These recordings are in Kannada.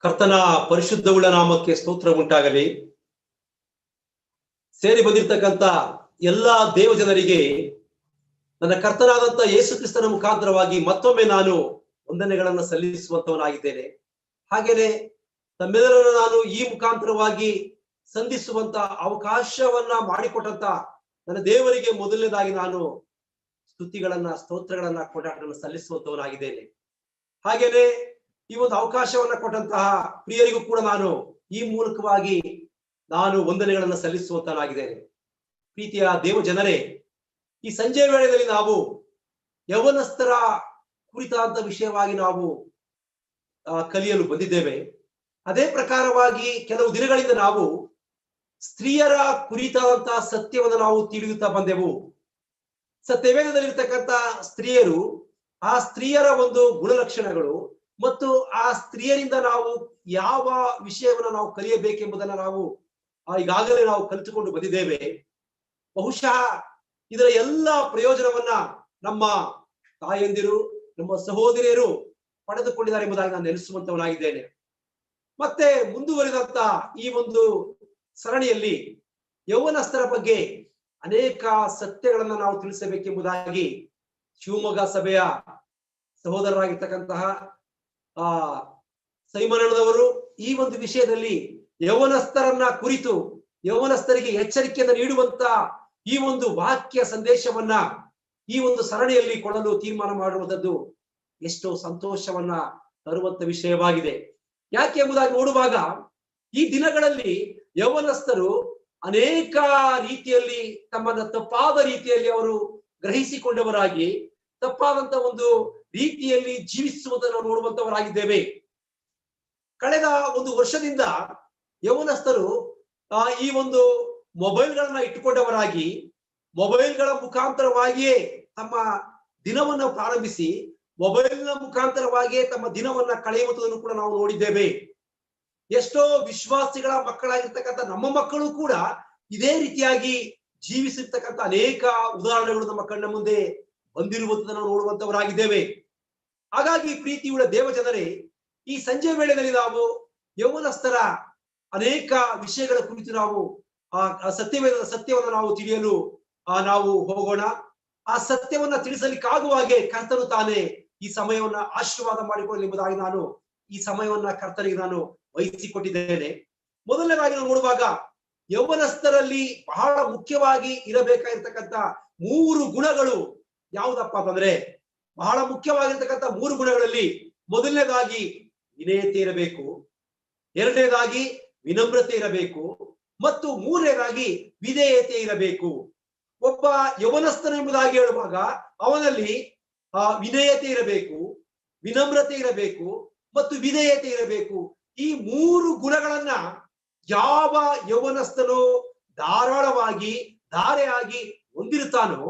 ಕರ್ತನ ಪರಿಶುದ್ಧವುಳ್ಳ ನಾಮಕ್ಕೆ ಸ್ತೋತ್ರ ಉಂಟಾಗಲಿ. ಸೇರಿ ಬಂದಿರತಕ್ಕಂತ ಎಲ್ಲಾ ದೇವ ಜನರಿಗೆ ನನ್ನ ಕರ್ತನಾದಂತ ಯೇಸು ಕ್ರಿಸ್ತನ ಮುಖಾಂತರವಾಗಿ ಮತ್ತೊಮ್ಮೆ ನಾನು ವಂದನೆಗಳನ್ನು ಸಲ್ಲಿಸುವಂತವನಾಗಿದ್ದೇನೆ. ಹಾಗೇನೆ ತಮ್ಮೆಲ್ಲರನ್ನು ನಾನು ಈ ಮುಖಾಂತರವಾಗಿ ಸಂಧಿಸುವಂತ ಅವಕಾಶವನ್ನ ಮಾಡಿಕೊಟ್ಟಂತ ನನ್ನ ದೇವರಿಗೆ ಮೊದಲನೇದಾಗಿ ನಾನು ಸ್ತುತಿಗಳನ್ನ ಸ್ತೋತ್ರಗಳನ್ನ ಕೊಂಡಾಟಗಳನ್ನು ಸಲ್ಲಿಸುವಂತವನಾಗಿದ್ದೇನೆ. ಹಾಗೇನೆ ಈ ಒಂದು ಅವಕಾಶವನ್ನ ಕೊಟ್ಟಂತಹ ಪ್ರಿಯರಿಗೂ ಕೂಡ ನಾನು ಈ ಮೂಲಕವಾಗಿ ನಾನು ವಂದನೆಗಳನ್ನ ಸಲ್ಲಿಸುವಂತನಾಗಿದ್ದೇನೆ. ಪ್ರೀತಿಯ ದೇವ ಜನರೇ, ಈ ಸಂಜೆ ವೇಳೆಯಲ್ಲಿ ನಾವು ಯೌವನಸ್ಥರ ಕುರಿತಾದ ವಿಷಯವಾಗಿ ನಾವು ಕಲಿಯಲು ಬಂದಿದ್ದೇವೆ. ಅದೇ ಪ್ರಕಾರವಾಗಿ ಕೆಲವು ದಿನಗಳಿಂದ ನಾವು ಸ್ತ್ರೀಯರ ಕುರಿತಾದಂತಹ ಸತ್ಯವನ್ನು ನಾವು ತಿಳಿಯುತ್ತಾ ಬಂದೆವು. ಸತ್ಯವೇದದಲ್ಲಿರ್ತಕ್ಕಂಥ ಸ್ತ್ರೀಯರು, ಆ ಸ್ತ್ರೀಯರ ಒಂದು ಗುಣಲಕ್ಷಣಗಳು ಮತ್ತು ಆ ಸ್ತ್ರೀಯರಿಂದ ನಾವು ಯಾವ ವಿಷಯವನ್ನು ನಾವು ಕಲಿಯಬೇಕೆಂಬುದನ್ನು ನಾವು ಈಗಾಗಲೇ ನಾವು ಕಲಿತುಕೊಂಡು ಬಂದಿದ್ದೇವೆ. ಬಹುಶಃ ಇದರ ಎಲ್ಲ ಪ್ರಯೋಜನವನ್ನ ನಮ್ಮ ತಾಯಂದಿರು, ನಮ್ಮ ಸಹೋದರಿಯರು ಪಡೆದುಕೊಂಡಿದ್ದಾರೆ ಎಂಬುದಾಗಿ ನಾನು ನೆನೆಸುವಂತವನಾಗಿದ್ದೇನೆ. ಮತ್ತೆ ಮುಂದುವರಿದಂತ ಈ ಒಂದು ಸರಣಿಯಲ್ಲಿ ಯೌವನಸ್ಥರ ಬಗ್ಗೆ ಅನೇಕ ಸತ್ಯಗಳನ್ನ ನಾವು ತಿಳಿಸಬೇಕೆಂಬುದಾಗಿ ಶಿವಮೊಗ್ಗ ಸಭೆಯ ಸಹೋದರರಾಗಿರ್ತಕ್ಕಂತಹ ಸೈಮನದವರು ಈ ಒಂದು ವಿಷಯದಲ್ಲಿ ಯೌವನಸ್ಥರನ್ನ ಕುರಿತು ಯೌವನಸ್ಥರಿಗೆ ಎಚ್ಚರಿಕೆಯನ್ನು ನೀಡುವಂತ ಈ ಒಂದು ವಾಕ್ಯ ಸಂದೇಶವನ್ನ ಈ ಒಂದು ಸರಣಿಯಲ್ಲಿ ಕೊಡಲು ತೀರ್ಮಾನ ಮಾಡುವಂಥದ್ದು ಎಷ್ಟೋ ಸಂತೋಷವನ್ನ ತರುವಂತ ವಿಷಯವಾಗಿದೆ. ಯಾಕೆ ಎಂಬುದಾಗಿ ನೋಡುವಾಗ ಈ ದಿನಗಳಲ್ಲಿ ಯೌವನಸ್ಥರು ಅನೇಕ ರೀತಿಯಲ್ಲಿ ತಮ್ಮನ್ನ ತಪ್ಪಾದ ರೀತಿಯಲ್ಲಿ ಅವರು ಗ್ರಹಿಸಿಕೊಂಡವರಾಗಿ ತಪ್ಪಾದಂತ ಒಂದು ರೀತಿಯಲ್ಲಿ ಜೀವಿಸುವುದನ್ನು ನಾವು ನೋಡುವಂತವರಾಗಿದ್ದೇವೆ. ಕಳೆದ ಒಂದು ವರ್ಷದಿಂದ ಯೌವನಸ್ಥರು ಈ ಒಂದು ಮೊಬೈಲ್ಗಳನ್ನ ಇಟ್ಟುಕೊಂಡವರಾಗಿ ಮೊಬೈಲ್ಗಳ ಮುಖಾಂತರವಾಗಿಯೇ ತಮ್ಮ ದಿನವನ್ನು ಪ್ರಾರಂಭಿಸಿ ಮೊಬೈಲ್ನ ಮುಖಾಂತರವಾಗಿಯೇ ತಮ್ಮ ದಿನವನ್ನ ಕಳೆಯುವುದನ್ನು ಕೂಡ ನಾವು ನೋಡಿದ್ದೇವೆ. ಎಷ್ಟೋ ವಿಶ್ವಾಸಿಗಳ ಮಕ್ಕಳಾಗಿರ್ತಕ್ಕಂಥ ನಮ್ಮ ಮಕ್ಕಳು ಕೂಡ ಇದೇ ರೀತಿಯಾಗಿ ಜೀವಿಸಿರ್ತಕ್ಕಂಥ ಅನೇಕ ಉದಾಹರಣೆಗಳು ನಮ್ಮ ಕಣ್ಣ ಮುಂದೆ ಬಂದಿರುವುದನ್ನು ನಾವು ನೋಡುವಂತವರಾಗಿದ್ದೇವೆ. ಹಾಗಾಗಿ ಪ್ರೀತಿಯುಳ್ಳ ದೇವ ಜನರೇ, ಈ ಸಂಜೆ ವೇಳೆಯಲ್ಲಿ ನಾವು ಯೌವನಸ್ಥರ ಅನೇಕ ವಿಷಯಗಳ ಕುರಿತು ನಾವು ಸತ್ಯವೇದ ಸತ್ಯವನ್ನು ನಾವು ತಿಳಿಯಲು ನಾವು ಹೋಗೋಣ. ಆ ಸತ್ಯವನ್ನ ತಿಳಿಸಲಿಕ್ಕಾಗುವ ಹಾಗೆ ಕರ್ತನು ತಾನೇ ಈ ಸಮಯವನ್ನ ಆಶೀರ್ವಾದ ಮಾಡಿಕೊಳ್ಳಲಿ ಎಂಬುದಾಗಿ ನಾನು ಈ ಸಮಯವನ್ನ ಕರ್ತನಿಗೆ ನಾನು ವಹಿಸಿಕೊಟ್ಟಿದ್ದೇನೆ. ಮೊದಲನೇದಾಗಿ ನಾವು ನೋಡುವಾಗ ಯೌವನಸ್ಥರಲ್ಲಿ ಬಹಳ ಮುಖ್ಯವಾಗಿ ಇರಬೇಕಾಗಿರ್ತಕ್ಕಂಥ 3 ಗುಣಗಳು ಯಾವುದಪ್ಪ ಅಂತಂದ್ರೆ, ಬಹಳ ಮುಖ್ಯವಾಗಿರ್ತಕ್ಕಂಥ 3 ಗುಣಗಳಲ್ಲಿ ಮೊದಲನೇದಾಗಿ ವಿನಯತೆ ಇರಬೇಕು, ಎರಡನೇದಾಗಿ ವಿನಮ್ರತೆ ಇರಬೇಕು ಮತ್ತು ಮೂರನೇದಾಗಿ ವಿಧೇಯತೆ ಇರಬೇಕು. ಒಬ್ಬ ಯೌವನಸ್ಥನ ಎಂಬುದಾಗಿ ಹೇಳುವಾಗ ಅವನಲ್ಲಿ ವಿನಯತೆ ಇರಬೇಕು, ವಿನಮ್ರತೆ ಇರಬೇಕು ಮತ್ತು ವಿಧೇಯತೆ ಇರಬೇಕು. ಈ 3 ಗುಣಗಳನ್ನ ಯಾವ ಯೌವನಸ್ಥನು ಧಾರಾಳವಾಗಿ ಧಾರೆಯಾಗಿ ಹೊಂದಿರುತ್ತಾನೋ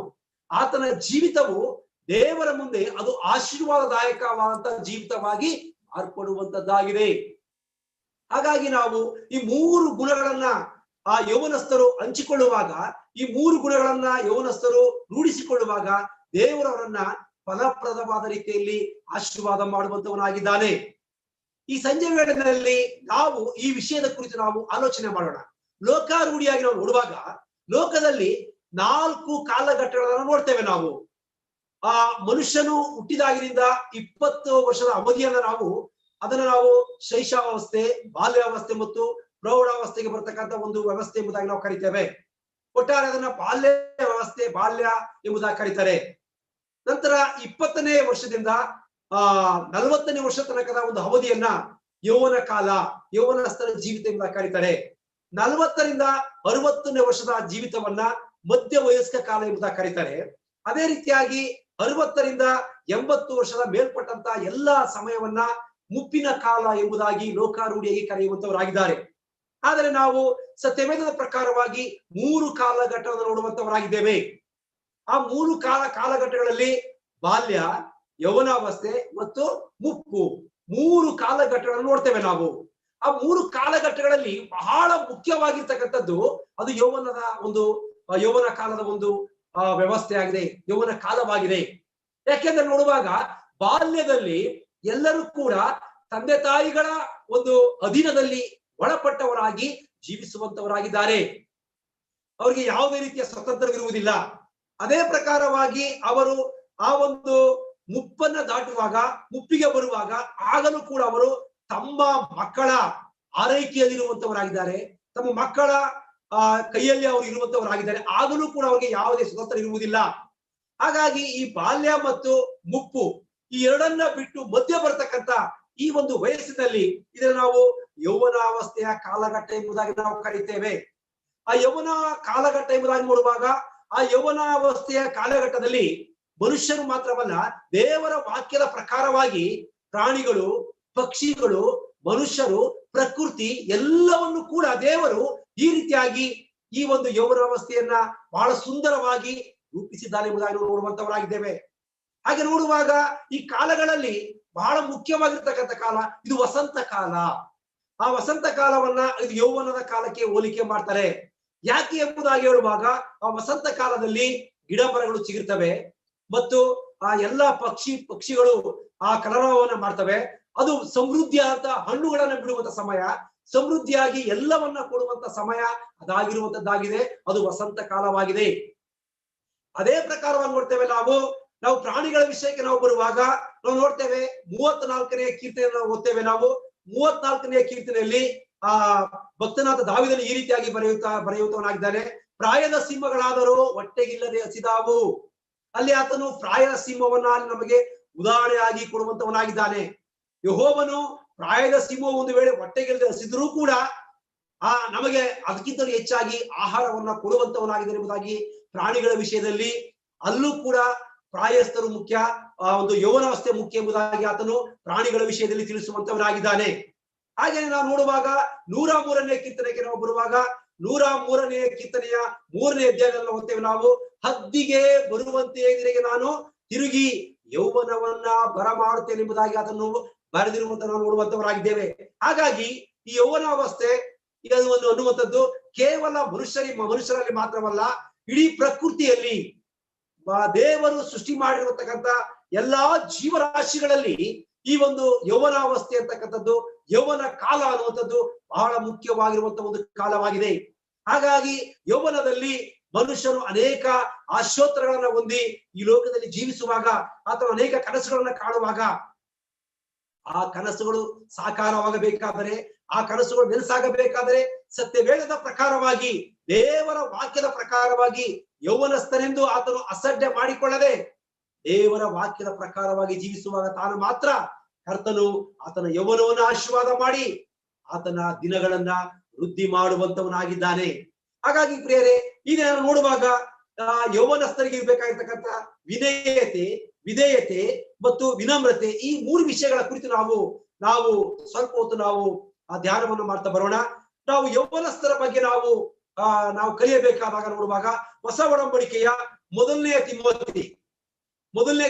ಆತನ ಜೀವಿತವು ದೇವರ ಮುಂದೆ ಅದು ಆಶೀರ್ವಾದದಾಯಕವಾದಂತಹ ಜೀವಿತವಾಗಿ ಮಾರ್ಪಡುವಂತದ್ದಾಗಿದೆ. ಹಾಗಾಗಿ ನಾವು ಈ 3 ಗುಣಗಳನ್ನ ಆ ಯೌವನಸ್ಥರು ಹಂಚಿಕೊಳ್ಳುವಾಗ, ಈ 3 ಗುಣಗಳನ್ನ ಯೌವನಸ್ಥರು ರೂಢಿಸಿಕೊಳ್ಳುವಾಗ ದೇವರವರನ್ನ ಫಲಪ್ರದವಾದ ರೀತಿಯಲ್ಲಿ ಆಶೀರ್ವಾದ ಮಾಡುವಂತವನಾಗಿದ್ದಾನೆ. ಈ ಸಂಜೆ ವೇಳೆಯಲ್ಲಿ ನಾವು ಈ ವಿಷಯದ ಕುರಿತು ನಾವು ಆಲೋಚನೆ ಮಾಡೋಣ. ಲೋಕಾರೂಢಿಯಾಗಿ ನಾವು ನೋಡುವಾಗ ಲೋಕದಲ್ಲಿ 4 ಕಾಲಘಟ್ಟಗಳನ್ನು ನೋಡ್ತೇವೆ ನಾವು. ಆ ಮನುಷ್ಯನು ಹುಟ್ಟಿದಾಗಿನಿಂದ 20 ವರ್ಷದ ಅವಧಿಯನ್ನ ಅದನ್ನ ನಾವು ಶೈಶವಾವಸ್ಥೆ, ಬಾಲ್ಯಾವಸ್ಥೆ ಮತ್ತು ಪ್ರೌಢಾವಸ್ಥೆಗೆ ಬರ್ತಕ್ಕಂಥ ಒಂದು ವ್ಯವಸ್ಥೆ ಎಂಬುದಾಗಿ ನಾವು ಕರಿತೇವೆ. ಒಟ್ಟಾರೆ ಅದನ್ನ ಬಾಲ್ಯ ವ್ಯವಸ್ಥೆ, ಬಾಲ್ಯ ಎಂಬುದಾಗಿ ಕರೀತಾರೆ. ನಂತರ 20ನೇ ವರ್ಷದಿಂದ 40ನೇ ವರ್ಷ ತನಕದ ಒಂದು ಅವಧಿಯನ್ನ ಯೌವನ ಕಾಲ, ಯೌವನಸ್ಥರ ಜೀವಿತ ಎಂಬುದಾಗಿ ಕರೀತಾರೆ. 40ರಿಂದ 60ನೇ ವರ್ಷದ ಜೀವಿತವನ್ನ ಮಧ್ಯ ವಯಸ್ಕ ಕಾಲ ಎಂಬುದಾಗಿ ಕರೀತಾರೆ. ಅದೇ ರೀತಿಯಾಗಿ 60ರಿಂದ 80 ವರ್ಷದ ಮೇಲ್ಪಟ್ಟಂತ ಎಲ್ಲಾ ಸಮಯವನ್ನ ಮುಪ್ಪಿನ ಕಾಲ ಎಂಬುದಾಗಿ ಲೋಕಾರೂಢಿಯಾಗಿ ಕರೆಯುವಂತವರಾಗಿದ್ದಾರೆ. ಆದರೆ ನಾವು ಸತ್ಯವೇದದ ಪ್ರಕಾರವಾಗಿ 3 ಕಾಲಘಟ್ಟವನ್ನು ನೋಡುವಂತವರಾಗಿದ್ದೇವೆ. ಆ 3 ಕಾಲಘಟ್ಟಗಳಲ್ಲಿ ಬಾಲ್ಯ, ಯೌವನಾವಸ್ಥೆ ಮತ್ತು ಮುಪ್ಪು, 3 ಕಾಲಘಟ್ಟಗಳನ್ನು ನೋಡ್ತೇವೆ ನಾವು. ಆ 3 ಕಾಲಘಟ್ಟಗಳಲ್ಲಿ ಬಹಳ ಮುಖ್ಯವಾಗಿರ್ತಕ್ಕಂಥದ್ದು ಅದು ಯೌವನ ಕಾಲದ ಒಂದು ವ್ಯವಸ್ಥೆ ಆಗಿದೆ, ಯೌವನ ಕಾಲವಾಗಿದೆ. ಯಾಕೆಂದ್ರೆ ನೋಡುವಾಗ ಬಾಲ್ಯದಲ್ಲಿ ಎಲ್ಲರೂ ಕೂಡ ತಂದೆ ತಾಯಿಗಳ ಒಂದು ಅಧೀನದಲ್ಲಿ ಒಳಪಟ್ಟವರಾಗಿ ಜೀವಿಸುವಂತವರಾಗಿದ್ದಾರೆ. ಅವರಿಗೆ ಯಾವುದೇ ರೀತಿಯ ಸ್ವತಂತ್ರವಿರುವುದಿಲ್ಲ. ಅದೇ ಪ್ರಕಾರವಾಗಿ ಅವರು ಆ ಒಂದು ಮುಪ್ಪನ್ನ ದಾಟುವಾಗ, ಮುಪ್ಪಿಗೆ ಬರುವಾಗ ಆಗಲೂ ಕೂಡ ಅವರು ತಮ್ಮ ಮಕ್ಕಳ ಆರೈಕೆಯಲ್ಲಿರುವಂತವರಾಗಿದ್ದಾರೆ, ತಮ್ಮ ಮಕ್ಕಳ ಕೈಯಲ್ಲಿ ಅವರು ಇರುವಂತವರಾಗಿದ್ದಾರೆ. ಆಗಲೂ ಕೂಡ ಅವರಿಗೆ ಯಾವುದೇ ಸ್ವತಂತ್ರ ಇರುವುದಿಲ್ಲ. ಹಾಗಾಗಿ ಈ ಬಾಲ್ಯ ಮತ್ತು ಮುಪ್ಪು ಈ ಎರಡನ್ನ ಬಿಟ್ಟು ಮಧ್ಯ ಬರ್ತಕ್ಕಂಥ ಈ ಒಂದು ವಯಸ್ಸಿನಲ್ಲಿ ಇದನ್ನು ನಾವು ಯೌವನಾವಸ್ಥೆಯ ಕಾಲಘಟ್ಟ ಎಂಬುದಾಗಿ ನಾವು ಕರೀತೇವೆ. ಆ ಯೌವನ ಕಾಲಘಟ್ಟ ಎಂಬುದಾಗಿ ನೋಡುವಾಗ ಆ ಯೌವನಾವಸ್ಥೆಯ ಕಾಲಘಟ್ಟದಲ್ಲಿ ಮನುಷ್ಯರು ಮಾತ್ರವಲ್ಲ, ದೇವರ ವಾಕ್ಯದ ಪ್ರಕಾರವಾಗಿ ಪ್ರಾಣಿಗಳು, ಪಕ್ಷಿಗಳು, ಮನುಷ್ಯರು, ಪ್ರಕೃತಿ ಎಲ್ಲವನ್ನು ಕೂಡ ದೇವರು ಈ ರೀತಿಯಾಗಿ ಈ ಒಂದು ಯೌವನಾವಸ್ಥೆಯನ್ನ ಬಹಳ ಸುಂದರವಾಗಿ ರೂಪಿಸಿದ್ದಾನೆ ಎಂಬುದಾಗಿ ನೋಡುವಂತವರಾಗಿದ್ದೇವೆ. ಹಾಗೆ ನೋಡುವಾಗ ಈ ಕಾಲಗಳಲ್ಲಿ ಬಹಳ ಮುಖ್ಯವಾಗಿರ್ತಕ್ಕಂಥ ಕಾಲ ಇದು ವಸಂತ ಕಾಲ. ಆ ವಸಂತ ಕಾಲವನ್ನ ಇದು ಯೌವನದ ಕಾಲಕ್ಕೆ ಹೋಲಿಕೆ ಮಾಡ್ತಾರೆ. ಯಾಕೆ ಎಂಬುದಾಗಿ ಹೇಳುವಾಗ ಆ ವಸಂತ ಕಾಲದಲ್ಲಿ ಗಿಡ ಮರಗಳು ಚಿಗುರ್ತವೆ ಮತ್ತು ಆ ಎಲ್ಲಾ ಪಕ್ಷಿಗಳು ಆ ಕಲರವನ್ನ ಮಾಡ್ತವೆ. ಅದು ಸಮೃದ್ಧಿಯಾದ ಹಣ್ಣುಗಳನ್ನ ಬಿಡುವಂತ ಸಮಯ, ಸಮೃದ್ಧಿಯಾಗಿ ಎಲ್ಲವನ್ನ ಕೊಡುವಂತ ಸಮಯ ಅದಾಗಿರುವಂತದ್ದಾಗಿದೆ. ಅದು ವಸಂತ ಕಾಲವಾಗಿದೆ. ಅದೇ ಪ್ರಕಾರವಾಗಿ ನೋಡ್ತೇವೆ ನಾವು ಪ್ರಾಣಿಗಳ ವಿಷಯಕ್ಕೆ ನಾವು ಬರುವಾಗ ನಾವು ನೋಡ್ತೇವೆ 34ನೇ ಕೀರ್ತನೆಯನ್ನು ನಾವು ಓದ್ತೇವೆ. ನಾವು 34ನೇ ಕೀರ್ತನೆಯಲ್ಲಿ ಭಕ್ತನಾದ ದಾವೀದನು ಈ ರೀತಿಯಾಗಿ ಬರೆಯುತ್ತವನಾಗಿದ್ದಾನೆ. ಪ್ರಾಯದ ಸಿಂಹಗಳಾದರೂ ಹೊಟ್ಟೆಗಿಲ್ಲದೆ ಹಸಿದಾವು. ಅಲ್ಲಿ ಆತನು ಪ್ರಾಯದ ಸಿಂಹವನ್ನ ನಮಗೆ ಉದಾಹರಣೆಯಾಗಿ ಕೊಡುವಂತವನಾಗಿದ್ದಾನೆ. ಯೆಹೋವನು ಪ್ರಾಯದ ಸಿಂಹ ಒಂದು ವೇಳೆ ಹೊಟ್ಟೆಗಿಲ್ಲದೆ ಹಸಿದ್ರೂ ಕೂಡ ನಮಗೆ ಅದಕ್ಕಿಂತ ಹೆಚ್ಚಾಗಿ ಆಹಾರವನ್ನ ಕೊಡುವಂತವನಾಗಿದ್ದಾನೆ ಎಂಬುದಾಗಿ ಪ್ರಾಣಿಗಳ ವಿಷಯದಲ್ಲಿ ಅಲ್ಲೂ ಕೂಡ ಪ್ರಾಯಸ್ಥರು ಮುಖ್ಯ, ಒಂದು ಯೌವನಾವಸ್ಥೆ ಮುಖ್ಯ ಎಂಬುದಾಗಿ ಆತನು ಪ್ರಾಣಿಗಳ ವಿಷಯದಲ್ಲಿ ತಿಳಿಸುವಂತವನಾಗಿದ್ದಾನೆ. ಹಾಗೆ ನಾವು ನೋಡುವಾಗ 103ನೇ ಕೀರ್ತನೆಗೆ ನಾವು ಬರುವಾಗ 103ನೇ ಕೀರ್ತನೆಯ 3ನೇ ಅಧ್ಯಾಯದಲ್ಲಿ ಓದ್ತೇವೆ ನಾವು. ಹದ್ದಿಗೆ ಬರುವಂತೆಯೇ ನಿನಗೆ ನಾನು ತಿರುಗಿ ಯೌವನವನ್ನ ಬರಮಾಡುತ್ತೇನೆ ಎಂಬುದಾಗಿ ಅದನ್ನು ಬರೆದಿರುವಂತ ನಾವು ನೋಡುವಂತವರಾಗಿದ್ದೇವೆ. ಹಾಗಾಗಿ ಈ ಯೌವನಾವಸ್ಥೆ ಇದು ಒಂದು ಅನ್ನುವಂಥದ್ದು ಕೇವಲ ಮನುಷ್ಯರಲ್ಲಿ ಮಾತ್ರವಲ್ಲ, ಇಡೀ ಪ್ರಕೃತಿಯಲ್ಲಿ ದೇವರು ಸೃಷ್ಟಿ ಮಾಡಿರತಕ್ಕಂಥ ಎಲ್ಲಾ ಜೀವರಾಶಿಗಳಲ್ಲಿ ಈ ಒಂದು ಯೌವನಾವಸ್ಥೆ ಅಂತಕ್ಕಂಥದ್ದು, ಯೌವನ ಕಾಲ ಅನ್ನುವಂಥದ್ದು ಬಹಳ ಮುಖ್ಯವಾಗಿರುವಂತಹ ಒಂದು ಕಾಲವಾಗಿದೆ. ಹಾಗಾಗಿ ಯೌವನದಲ್ಲಿ ಮನುಷ್ಯನು ಅನೇಕ ಆಶೋತ್ತರಗಳನ್ನ ಹೊಂದಿ ಈ ಲೋಕದಲ್ಲಿ ಜೀವಿಸುವಾಗ ಅಥವಾ ಅನೇಕ ಕನಸುಗಳನ್ನ ಕಾಣುವಾಗ ಆ ಕನಸುಗಳು ಸಾಕಾರವಾಗಬೇಕಾದರೆ, ಆ ಕನಸುಗಳು ನೆನಸಾಗಬೇಕಾದರೆ ಸತ್ಯವೇಳದ ಪ್ರಕಾರವಾಗಿ, ದೇವರ ವಾಕ್ಯದ ಪ್ರಕಾರವಾಗಿ ಯೌವನಸ್ಥನೆಂದು ಆತನು ಅಸಡ್ಡೆ ಮಾಡಿಕೊಳ್ಳದೆ ದೇವರ ವಾಕ್ಯದ ಪ್ರಕಾರವಾಗಿ ಜೀವಿಸುವಾಗ ತಾನು ಮಾತ್ರ ಕರ್ತನು ಆತನ ಯೌವನವನ್ನು ಆಶೀರ್ವಾದ ಮಾಡಿ ಆತನ ದಿನಗಳನ್ನ ವೃದ್ಧಿ ಮಾಡುವಂತವನಾಗಿದ್ದಾನೆ. ಹಾಗಾಗಿ ಪ್ರಿಯರೇ, ಈಗ ನಾನು ನೋಡುವಾಗ ಯೌವನಸ್ಥರಿಗೆ ಇರಬೇಕಾಗಿರ್ತಕ್ಕಂಥ ವಿಧೇಯತೆ ಮತ್ತು ವಿನಮ್ರತೆ, ಈ 3 ವಿಷಯಗಳ ಕುರಿತು ನಾವು ಸ್ವಲ್ಪ ಹೊತ್ತು ನಾವು ಧ್ಯಾನವನ್ನು ಮಾಡ್ತಾ ಬರೋಣ. ನಾವು ಯೌವನಸ್ಥರ ಬಗ್ಗೆ ನಾವು ಕಲಿಯಬೇಕಾದಾಗ ನೋಡುವಾಗ ಹೊಸ ಒಡಂಬಡಿಕೆಯ ಮೊದಲನೇ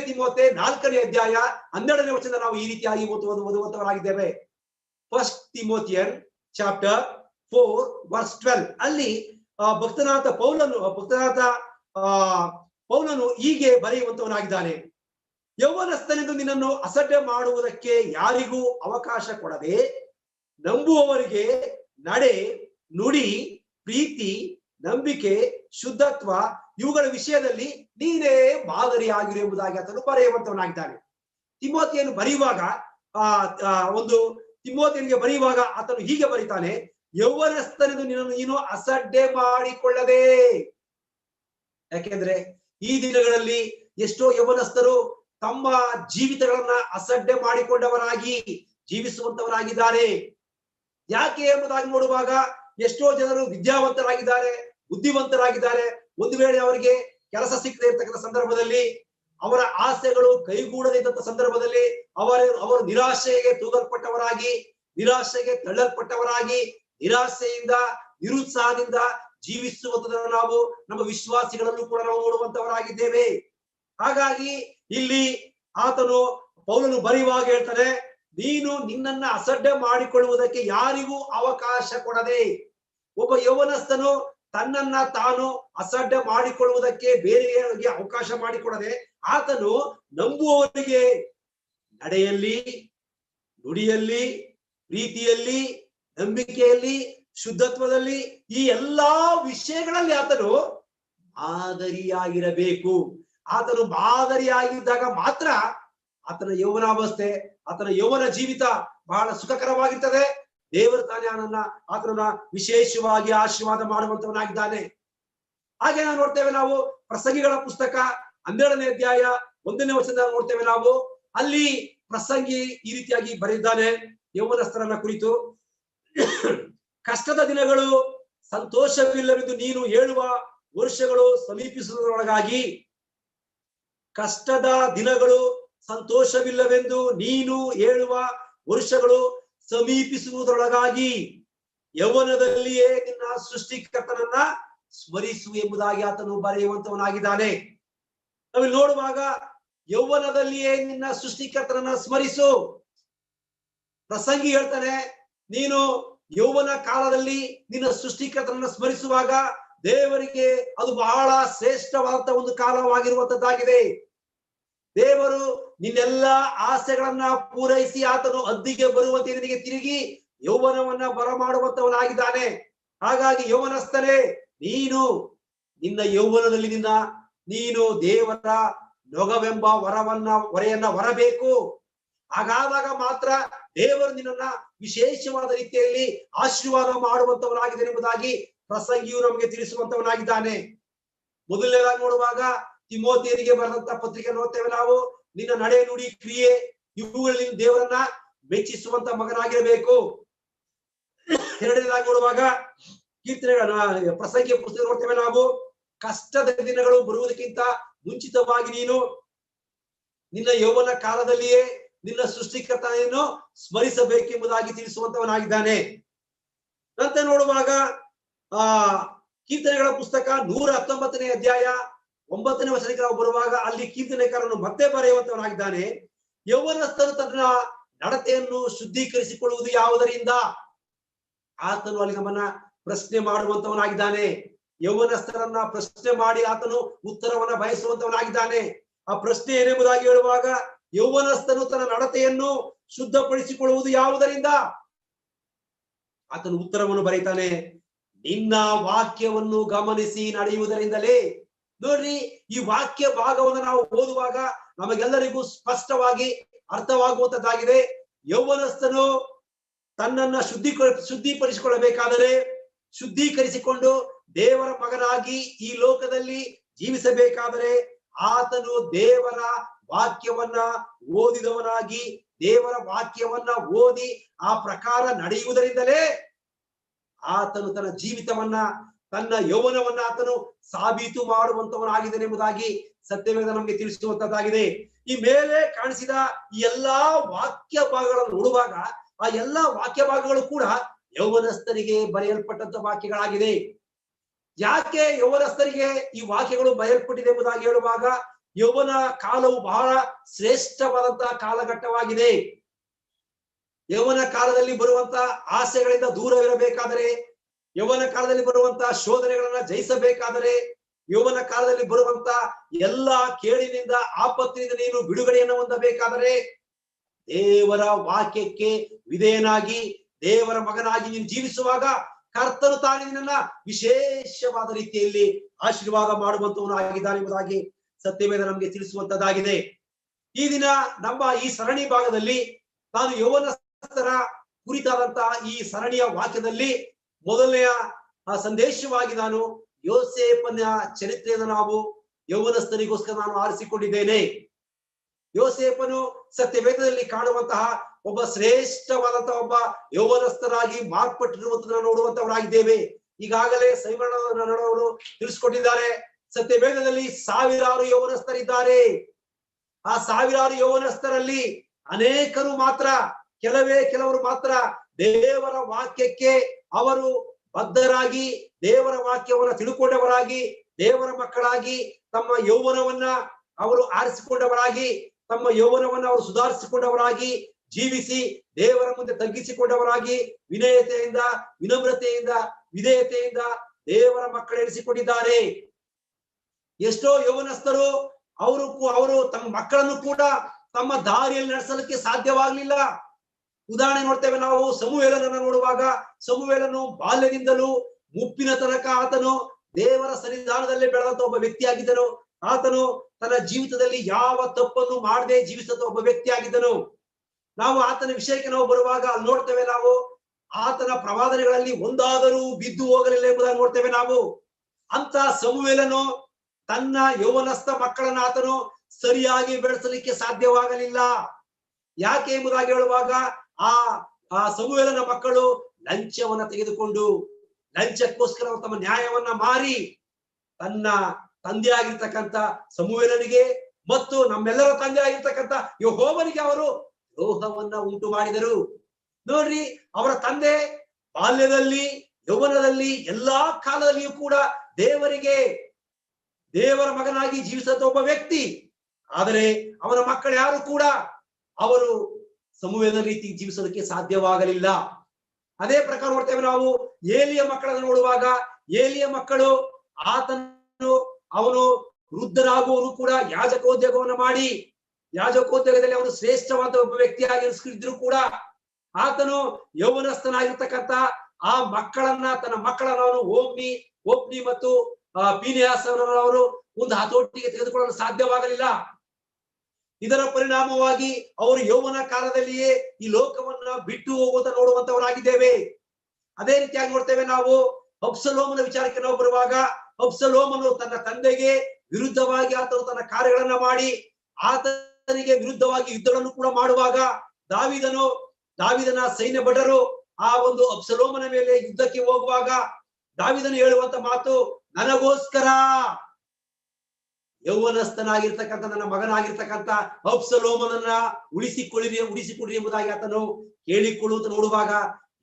ತಿಮೋಥೆ 4ನೇ ಅಧ್ಯಾಯ 12ನೇ ವಚನ ನಾವು ಈ ರೀತಿಯಾಗಿ ಓದುವಂತವರಾಗಿದ್ದೇವೆ. 1 Timothians chapter 4 verse 12 ಅಲ್ಲಿ ಭಕ್ತನಾದ ಪೌಲನು ಹೀಗೆ ಬರೆಯುವಂತವನಾಗಿದ್ದಾನೆ. ಯೌವನಸ್ಥನೆಂದು ನಿನ್ನನ್ನು ಅಸಡ್ಡೆ ಮಾಡುವುದಕ್ಕೆ ಯಾರಿಗೂ ಅವಕಾಶ ಕೊಡದೆ ನಂಬುವವರಿಗೆ ನಡೆ, ನುಡಿ, ಪ್ರೀತಿ, ನಂಬಿಕೆ, ಶುದ್ಧತ್ವ ಇವುಗಳ ವಿಷಯದಲ್ಲಿ ನೀನೇ ಮಾದರಿಯಾಗಿರು ಎಂಬುದಾಗಿ ಆತನು ಬರೆಯುವಂತವನಾಗಿದ್ದಾನೆ. ತಿಮೋಥೆಯನ್ನು ಬರೆಯುವಾಗ ತಿಮೋಥೆಯನಿಗೆ ಬರೆಯುವಾಗ ಆತನು ಹೀಗೆ ಬರೀತಾನೆ, ಯೌವನಸ್ಥನೆಂದು ನಿನ್ನನ್ನು ನೀನು ಅಸಡ್ಡೆ ಮಾಡಿಕೊಳ್ಳದೆ. ಯಾಕೆಂದ್ರೆ ಈ ದಿನಗಳಲ್ಲಿ ಎಷ್ಟೋ ಯೌವನಸ್ಥರು ತಮ್ಮ ಜೀವಿತಗಳನ್ನ ಅಸಡ್ಡೆ ಮಾಡಿಕೊಂಡವರಾಗಿ ಜೀವಿಸುವಂತವರಾಗಿದ್ದಾರೆ. ಯಾಕೆ ಎಂಬುದಾಗಿ ನೋಡುವಾಗ ಎಷ್ಟೋ ಜನರು ವಿದ್ಯಾವಂತರಾಗಿದ್ದಾರೆ, ಬುದ್ಧಿವಂತರಾಗಿದ್ದಾರೆ. ಒಂದು ವೇಳೆ ಅವರಿಗೆ ಕೆಲಸ ಸಿಕ್ಕದೆ ಇರ್ತಕ್ಕಂಥ ಸಂದರ್ಭದಲ್ಲಿ, ಅವರ ಆಸೆಗಳು ಕೈಗೂಡದೆ ಇದ್ದಂತ ಸಂದರ್ಭದಲ್ಲಿ ಅವರು ನಿರಾಶೆಗೆ ತೂಗಲ್ಪಟ್ಟವರಾಗಿ, ನಿರಾಶೆಗೆ ತಳ್ಳಲ್ಪಟ್ಟವರಾಗಿ, ನಿರಾಶೆಯಿಂದ ನಿರುತ್ಸಾಹದಿಂದ ಜೀವಿಸುವುದನ್ನು ನಾವು ನಮ್ಮ ವಿಶ್ವಾಸಿಗಳಲ್ಲೂ ಕೂಡ ನಾವು ನೋಡುವಂತವರಾಗಿದ್ದೇವೆ. ಹಾಗಾಗಿ ಇಲ್ಲಿ ಪೌಲನು ಬರೆಯುವಾಗ ಹೇಳ್ತಾನೆ, ನೀನು ನಿನ್ನನ್ನ ಅಸಡ್ಡೆ ಮಾಡಿಕೊಳ್ಳುವುದಕ್ಕೆ ಯಾರಿಗೂ ಅವಕಾಶ ಕೊಡದೆ. ಒಬ್ಬ ಯೌವನಸ್ಥನು ತನ್ನನ್ನ ತಾನು ಅಸಡ್ಡೆ ಮಾಡಿಕೊಳ್ಳುವುದಕ್ಕೆ ಬೇರೆಯವರಿಗೆ ಅವಕಾಶ ಮಾಡಿಕೊಡದೆ ಆತನು ನಂಬುವವರಿಗೆ ನಡೆಯಲ್ಲಿ, ನುಡಿಯಲ್ಲಿ, ಪ್ರೀತಿಯಲ್ಲಿ, ನಂಬಿಕೆಯಲ್ಲಿ, ಶುದ್ಧತ್ವದಲ್ಲಿ, ಈ ಎಲ್ಲಾ ವಿಷಯಗಳಲ್ಲಿ ಆತನು ಮಾದರಿಯಾಗಿರಬೇಕು. ಆತನು ಮಾದರಿಯಾಗಿದ್ದಾಗ ಮಾತ್ರ ಆತನ ಯೌವನಾವಸ್ಥೆ, ಆತನ ಯೌವನ ಜೀವಿತ ಬಹಳ ಸುಖಕರವಾಗಿರ್ತದೆ. ದೇವರು ತಾನೇ ಆತನನ್ನ ವಿಶೇಷವಾಗಿ ಆಶೀರ್ವಾದ ಮಾಡುವಂತವನಾಗಿದ್ದಾನೆ. ಹಾಗೆ ನಾವು ನೋಡ್ತೇವೆ, ನಾವು ಪ್ರಸಂಗಿಗಳ ಪುಸ್ತಕ 12ನೇ ಅಧ್ಯಾಯ 1ನೇ ವಚನ ನೋಡ್ತೇವೆ ನಾವು. ಅಲ್ಲಿ ಪ್ರಸಂಗಿ ಈ ರೀತಿಯಾಗಿ ಬರೆದಿದ್ದಾನೆ ಯೌವನಸ್ಥರನ್ನ ಕುರಿತು. ಕಷ್ಟದ ದಿನಗಳು ಸಂತೋಷವಿಲ್ಲವೆಂದು ನೀನು ಹೇಳುವ ವರ್ಷಗಳು ಸಮೀಪಿಸುವುದರೊಳಗಾಗಿ, ಕಷ್ಟದ ದಿನಗಳು ಸಂತೋಷವಿಲ್ಲವೆಂದು ನೀನು ಹೇಳುವ ವರ್ಷಗಳು ಸಮೀಪಿಸುವುದರೊಳಗಾಗಿ ಯೌವನದಲ್ಲಿಯೇ ನಿನ್ನ ಸೃಷ್ಟಿಕರ್ತನನ್ನ ಸ್ಮರಿಸು ಎಂಬುದಾಗಿ ಆತನು ಬರೆಯುವಂತವನಾಗಿದ್ದಾನೆ. ನಾವಿಲ್ಲಿ ನೋಡುವಾಗ ಯೌವನದಲ್ಲಿಯೇ ನಿನ್ನ ಸೃಷ್ಟಿಕರ್ತನನ್ನ ಸ್ಮರಿಸು. ಪ್ರಸಂಗಿ ಹೇಳ್ತಾನೆ, ನೀನು ಯೌವನ ಕಾಲದಲ್ಲಿ ನಿನ್ನ ಸೃಷ್ಟಿಕರ್ತನನ್ನ ಸ್ಮರಿಸುವಾಗ ದೇವರಿಗೆ ಅದು ಬಹಳ ಶ್ರೇಷ್ಠವಾದಂತ ಒಂದು ಕಾಲವಾಗಿರುವಂತದ್ದಾಗಿದೆ. ದೇವರು ನಿನ್ನೆಲ್ಲ ಆಸೆಗಳನ್ನ ಪೂರೈಸಿ ಆತನು ಹದ್ದಿಗೆ ಬರುವಂತೆ ನಿನಗೆ ತಿರುಗಿ ಯೌವನವನ್ನ ಬರಮಾಡುವಂತವನಾಗಿದ್ದಾನೆ. ಹಾಗಾಗಿ ಯೌವನಸ್ಥನೇ, ನೀನು ನಿನ್ನ ಯೌವನದಲ್ಲಿ ನೀನು ದೇವರ ನೊಗವೆಂಬ ಹೊರೆಯನ್ನ ಹೊರಬೇಕು. ಹಾಗಾದಾಗ ಮಾತ್ರ ದೇವರು ನಿನ್ನನ್ನ ವಿಶೇಷವಾದ ರೀತಿಯಲ್ಲಿ ಆಶೀರ್ವಾದ ಮಾಡುವಂತವನಾಗಿದೆ ಎಂಬುದಾಗಿ ಪ್ರಸಂಗಿಯು ನಮಗೆ ತಿಳಿಸುವಂತವನಾಗಿದ್ದಾನೆ. ಮೊದಲನೇದಾಗಿ ನೋಡುವಾಗ ತಿಮೋಥಿಯರಿಗೆ ಬರೆದಂತ ಪತ್ರಿಕೆ ನೋಡ್ತೇವೆ ನಾವು. ನಿನ್ನ ನಡೆ, ನುಡಿ, ಕ್ರಿಯೆ ಇವುಗಳಲ್ಲಿ ದೇವರನ್ನ ಮೆಚ್ಚಿಸುವಂತ ಮಗನಾಗಿರಬೇಕು. ಎರಡನೇದಾಗಿ ನೋಡುವಾಗ ಕೀರ್ತನೆಗಳ ಪ್ರಸಂಗಿಯ ಪುಸ್ತಕ ನೋಡ್ತೇವೆ ನಾವು. ಕಷ್ಟದ ದಿನಗಳು ಬರುವುದಕ್ಕಿಂತ ಮುಂಚಿತವಾಗಿ ನೀನು ನಿನ್ನ ಯೌವನ ಕಾಲದಲ್ಲಿಯೇ ನಿನ್ನ ಸೃಷ್ಟಿಕರ್ತನೆಯನ್ನು ಸ್ಮರಿಸಬೇಕೆಂಬುದಾಗಿ ತಿಳಿಸುವಂತವನಾಗಿದ್ದಾನೆ. ನಂತರ ನೋಡುವಾಗ ಕೀರ್ತನೆಗಳ ಪುಸ್ತಕ 119ನೇ ಅಧ್ಯಾಯ 9ನೇ ವಚನಕ್ಕೆ ನಾವು ಬರುವಾಗ ಅಲ್ಲಿ ಕೀರ್ತನೆಕಾರನು ಮತ್ತೆ ಬರೆಯುವಂತವನಾಗಿದ್ದಾನೆ. ಯೌವನಸ್ಥರು ತನ್ನ ನಡತೆಯನ್ನು ಶುದ್ಧೀಕರಿಸಿಕೊಳ್ಳುವುದು ಯಾವುದರಿಂದ? ಆತನು ಅಲ್ಲಿ ನಮ್ಮನ್ನ ಪ್ರಶ್ನೆ ಮಾಡುವಂತವನಾಗಿದ್ದಾನೆ. ಯೌವನಸ್ಥರನ್ನ ಪ್ರಶ್ನೆ ಮಾಡಿ ಆತನು ಉತ್ತರವನ್ನ ಬಯಸುವಂತವನಾಗಿದ್ದಾನೆ. ಆ ಪ್ರಶ್ನೆ ಏನೆಂಬುದಾಗಿ ಹೇಳುವಾಗ, ಯೌವನಸ್ಥನು ತನ್ನ ನಡತೆಯನ್ನು ಶುದ್ಧಪಡಿಸಿಕೊಳ್ಳುವುದು ಯಾವುದರಿಂದ? ಆತನು ಉತ್ತರವನ್ನು ಬರೀತಾನೆ, ನಿನ್ನ ವಾಕ್ಯವನ್ನು ಗಮನಿಸಿ ನಡೆಯುವುದರಿಂದಲೇ. ನೋಡ್ರಿ, ಈ ವಾಕ್ಯ ಭಾಗವನ್ನು ನಾವು ಓದುವಾಗ ನಮಗೆಲ್ಲರಿಗೂ ಸ್ಪಷ್ಟವಾಗಿ ಅರ್ಥವಾಗುವಂತದ್ದಾಗಿದೆ. ಯೌವನಸ್ಥನು ತನ್ನನ್ನ ಶುದ್ಧೀಕರಿಸಿಕೊಳ್ಳಬೇಕಾದರೆ, ಶುದ್ಧೀಕರಿಸಿಕೊಂಡು ದೇವರ ಮಗನಾಗಿ ಈ ಲೋಕದಲ್ಲಿ ಜೀವಿಸಬೇಕಾದರೆ ಆತನು ದೇವರ ವಾಕ್ಯವನ್ನ ಓದಿದವನಾಗಿ, ದೇವರ ವಾಕ್ಯವನ್ನ ಓದಿ ಆ ಪ್ರಕಾರ ನಡೆಯುವುದರಿಂದಲೇ ಆತನು ತನ್ನ ಜೀವಿತವನ್ನ, ತನ್ನ ಯೌವನವನ್ನ ಆತನು ಸಾಬೀತು ಮಾಡುವಂತವನಾಗಿದ್ದಾನೆ ಎಂಬುದಾಗಿ ಸತ್ಯವೇದ ನಮಗೆ ತಿಳಿಸುವಂತದ್ದಾಗಿದೆ. ಈ ಮೇಲೆ ಕಾಣಿಸಿದ ಈ ಎಲ್ಲಾ ವಾಕ್ಯ ಭಾಗಗಳನ್ನು ನೋಡುವಾಗ ಆ ಎಲ್ಲಾ ವಾಕ್ಯ ಭಾಗಗಳು ಕೂಡ ಯೌವನಸ್ಥರಿಗೆ ಬರೆಯಲ್ಪಟ್ಟಂತ ವಾಕ್ಯಗಳಾಗಿದೆ. ಯಾಕೆ ಯೌವನಸ್ಥರಿಗೆ ಈ ವಾಕ್ಯಗಳು ಬರೆಯಲ್ಪಟ್ಟಿದೆ ಎಂಬುದಾಗಿ ಹೇಳುವಾಗ, ಯೌವನ ಕಾಲವು ಬಹಳ ಶ್ರೇಷ್ಠವಾದಂತಹ ಕಾಲಘಟ್ಟವಾಗಿದೆ. ಯೌವನ ಕಾಲದಲ್ಲಿ ಬರುವಂತ ಆಸೆಗಳಿಂದ ದೂರವಿರಬೇಕಾದರೆ, ಯೌವನ ಕಾಲದಲ್ಲಿ ಬರುವಂತ ಶೋಧನೆಗಳನ್ನ ಜಯಿಸಬೇಕಾದರೆ, ಯೌವನ ಕಾಲದಲ್ಲಿ ಬರುವಂತ ಎಲ್ಲಾ ಕೇಳಿನಿಂದ, ಆಪತ್ತಿನಿಂದ ನೀನು ಬಿಡುಗಡೆಯನ್ನು ಹೊಂದಬೇಕಾದರೆ, ದೇವರ ವಾಕ್ಯಕ್ಕೆ ವಿಧೇಯನಾಗಿ ದೇವರ ಮಗನಾಗಿ ನೀನು ಜೀವಿಸುವಾಗ ಕರ್ತನು ತಾನೇ ನಿನ್ನನ್ನ ವಿಶೇಷವಾದ ರೀತಿಯಲ್ಲಿ ಆಶೀರ್ವಾದ ಮಾಡುವಂತವನು ಆಗಿದ್ದಾನೆ ಎಂಬುದಾಗಿ ಸತ್ಯವೇದ ನಮಗೆ ತಿಳಿಸುವಂತದ್ದಾಗಿದೆ. ಈ ದಿನ ನಮ್ಮ ಈ ಸರಣಿ ಭಾಗದಲ್ಲಿ ನಾನು ಯೌವನಸ್ಥರ ಕುರಿತಾದಂತಹ ಈ ಸರಣಿಯ ವಾಕ್ಯದಲ್ಲಿ ಮೊದಲನೆಯ ಸಂದೇಶವಾಗಿ ನಾನು ಯೋಸೇಫನ ಚರಿತ್ರೆಯನ್ನು ನಾವು ಯೌವನಸ್ಥರಿಗೋಸ್ಕರ ನಾನು ಆರಿಸಿಕೊಂಡಿದ್ದೇನೆ. ಯೋಸೇಫನು ಸತ್ಯವೇದದಲ್ಲಿ ಕಾಣುವಂತಹ ಒಬ್ಬ ಶ್ರೇಷ್ಠವಾದಂತಹ ಒಬ್ಬ ಯೌವನಸ್ಥರಾಗಿ ಮಾರ್ಪಟ್ಟಿರುವಂತ ನೋಡುವಂತವರಾಗಿದ್ದೇವೆ. ಈಗಾಗಲೇ ಸೈಮಣ್ಣವರು ತಿಳಿಸ್ಕೊಟ್ಟಿದ್ದಾರೆ, ಸತ್ಯವೇದದಲ್ಲಿ ಸಾವಿರಾರು ಯೌವನಸ್ಥರಿದ್ದಾರೆ. ಆ ಸಾವಿರಾರು ಯೌವನಸ್ಥರಲ್ಲಿ ಅನೇಕರು ಮಾತ್ರ, ಕೆಲವರು ಮಾತ್ರ ದೇವರ ವಾಕ್ಯಕ್ಕೆ ಅವರು ಬದ್ಧರಾಗಿ, ದೇವರ ವಾಕ್ಯವನ್ನು ತಿಳ್ಕೊಂಡವರಾಗಿ, ದೇವರ ಮಕ್ಕಳಾಗಿ ತಮ್ಮ ಯೌವನವನ್ನ ಅವರು ಆರಿಸಿಕೊಂಡವರಾಗಿ, ತಮ್ಮ ಯೌವನವನ್ನು ಅವರು ಸುಧಾರಿಸಿಕೊಂಡವರಾಗಿ ಜೀವಿಸಿ ದೇವರ ಮುಂದೆ ತಗ್ಗಿಸಿಕೊಂಡವರಾಗಿ ವಿನಯತೆಯಿಂದ, ವಿನಮ್ರತೆಯಿಂದ, ವಿಧೇಯತೆಯಿಂದ ದೇವರ ಮಕ್ಕಳೆನಿಸಿಕೊಂಡಿದ್ದಾರೆ. ಎಷ್ಟೋ ಯೌವನಸ್ಥರು ಅವರು ತಮ್ಮ ಮಕ್ಕಳನ್ನು ಕೂಡ ತಮ್ಮ ದಾರಿಯಲ್ಲಿ ನಡೆಸಲಿಕ್ಕೆ ಸಾಧ್ಯವಾಗ್ಲಿಲ್ಲ. ಉದಾಹರಣೆ ನೋಡ್ತೇವೆ ನಾವು ಸಮುವೇಲನನ್ನ ನೋಡುವಾಗ, ಸಮುವೇಲನು ಬಾಲ್ಯದಿಂದಲೂ ಮುಪ್ಪಿನ ತನಕ ಆತನು ದೇವರ ಸನ್ನಿಧಾನದಲ್ಲೇ ಬೆಳೆದಂತ ಒಬ್ಬ ವ್ಯಕ್ತಿಯಾಗಿದ್ದನು. ಆತನು ತನ್ನ ಜೀವಿತದಲ್ಲಿ ಯಾವ ತಪ್ಪನ್ನು ಮಾಡದೆ ಜೀವಿಸಿದ ಒಬ್ಬ ವ್ಯಕ್ತಿಯಾಗಿದ್ದನು. ನಾವು ಆತನ ವಿಷಯಕ್ಕೆ ನಾವು ಬರುವಾಗ ಅಲ್ಲಿ ನೋಡ್ತೇವೆ ನಾವು, ಆತನ ಪ್ರವಾದನೆಗಳಲ್ಲಿ ಒಂದಾದರೂ ಬಿದ್ದು ಹೋಗಲಿಲ್ಲ ಎಂಬುದಾಗಿ ನೋಡ್ತೇವೆ ನಾವು. ಅಂತ ಸಮುವೇಲನು ತನ್ನ ಯೌವನಸ್ಥ ಮಕ್ಕಳನ್ನ ಆತನು ಸರಿಯಾಗಿ ಬೆಳೆಸಲಿಕ್ಕೆ ಸಾಧ್ಯವಾಗಲಿಲ್ಲ. ಯಾಕೆ ಎಂಬುದಾಗಿ ಹೇಳುವಾಗ, ಆ ಸಮುವೇಲನ ಮಕ್ಕಳು ಲಂಚವನ್ನ ತೆಗೆದುಕೊಂಡು, ಲಂಚಕ್ಕೋಸ್ಕರ ತಮ್ಮ ನ್ಯಾಯವನ್ನ ಮಾರಿ ತನ್ನ ತಂದೆಯಾಗಿರ್ತಕ್ಕಂಥ ಸಮುವೇಲನಿಗೆ ಮತ್ತು ನಮ್ಮೆಲ್ಲರ ತಂದೆ ಆಗಿರ್ತಕ್ಕಂಥ ಯೆಹೋವನಿಗೆ ಅವರು ದ್ರೋಹವನ್ನ ಉಂಟು ಮಾಡಿದರು. ನೋಡ್ರಿ, ಅವರ ತಂದೆ ಬಾಲ್ಯದಲ್ಲಿ, ಯೌವನದಲ್ಲಿ, ಎಲ್ಲಾ ಕಾಲದಲ್ಲಿಯೂ ಕೂಡ ದೇವರ ಮಗನಾಗಿ ಜೀವಿಸಿದ ಒಬ್ಬ ವ್ಯಕ್ತಿ. ಆದರೆ ಅವನ ಮಕ್ಕಳು ಯಾರು ಕೂಡ ಅವರು ಸಮುವೇಲನ ರೀತಿ ಜೀವಿಸೋದಕ್ಕೆ ಸಾಧ್ಯವಾಗಲಿಲ್ಲ. ಅದೇ ಪ್ರಕಾರ ನೋಡ್ತೇವೆ ನಾವು ಏಲಿಯ ಮಕ್ಕಳನ್ನು ನೋಡುವಾಗ, ಏಲಿಯ ಮಕ್ಕಳು ಅವನು ವೃದ್ಧರಾಗುವವರು ಕೂಡ ಯಾಜಕೋದ್ಯೋಗವನ್ನು ಮಾಡಿ, ಯಾಜಕೋದ್ಯೋಗದಲ್ಲಿ ಅವನು ಶ್ರೇಷ್ಠವಾದ ಒಬ್ಬ ವ್ಯಕ್ತಿಯಾಗಿ ಅನಿಸ್ಕಿದ್ರು ಕೂಡ ಆತನು ಯೌವನಸ್ಥನಾಗಿರ್ತಕ್ಕಂಥ ಆ ಮಕ್ಕಳನ್ನ, ತನ್ನ ಮಕ್ಕಳನ್ನು ಅವನು ಓಪ್ನಿ ಮತ್ತು ಪೀನಿಯಾಸ್ ಅವರು ಒಂದು ಹತೋಟಿಗೆ ತೆಗೆದುಕೊಳ್ಳಲು ಸಾಧ್ಯವಾಗಲಿಲ್ಲ. ಇದರ ಪರಿಣಾಮವಾಗಿ ಅವರು ಯೌವನ ಕಾಲದಲ್ಲಿಯೇ ಈ ಲೋಕವನ್ನ ಬಿಟ್ಟು ಹೋಗುವಂತ ನೋಡುವಂತವರಾಗಿದ್ದೇವೆ. ಅದೇ ರೀತಿಯಾಗಿ ನೋಡ್ತೇವೆ ನಾವು ಅಬ್ಸಲೋಮನ ವಿಚಾರಕ್ಕೆ ನಾವು ಬರುವಾಗ, ಅಬ್ಸಲೋಮನು ತನ್ನ ತಂದೆಗೆ ವಿರುದ್ಧವಾಗಿ ಆತನು ತನ್ನ ಕಾರ್ಯಗಳನ್ನ ಮಾಡಿ ಆತನಿಗೆ ವಿರುದ್ಧವಾಗಿ ಯುದ್ಧಗಳನ್ನು ಕೂಡ ಮಾಡುವಾಗ, ದಾವಿದನ ಸೈನ್ಯ ಭಟರು ಆ ಒಂದು ಅಬ್ಸಲೋಮನ ಮೇಲೆ ಯುದ್ಧಕ್ಕೆ ಹೋಗುವಾಗ ದಾವಿದನು ಹೇಳುವಂತ ಮಾತು, ನನಗೋಸ್ಕರ ಯೌವನಸ್ಥನಾಗಿರ್ತಕ್ಕಂಥ ನನ್ನ ಮಗನಾಗಿರ್ತಕ್ಕಂಥ ಅಬ್ಸಲೋಮನನ್ನ ಉಳಿಸಿಕೊಡ್ರಿ ಎಂಬುದಾಗಿ ಆತನು ಕೇಳಿಕೊಳ್ಳುವಂತ ನೋಡುವಾಗ,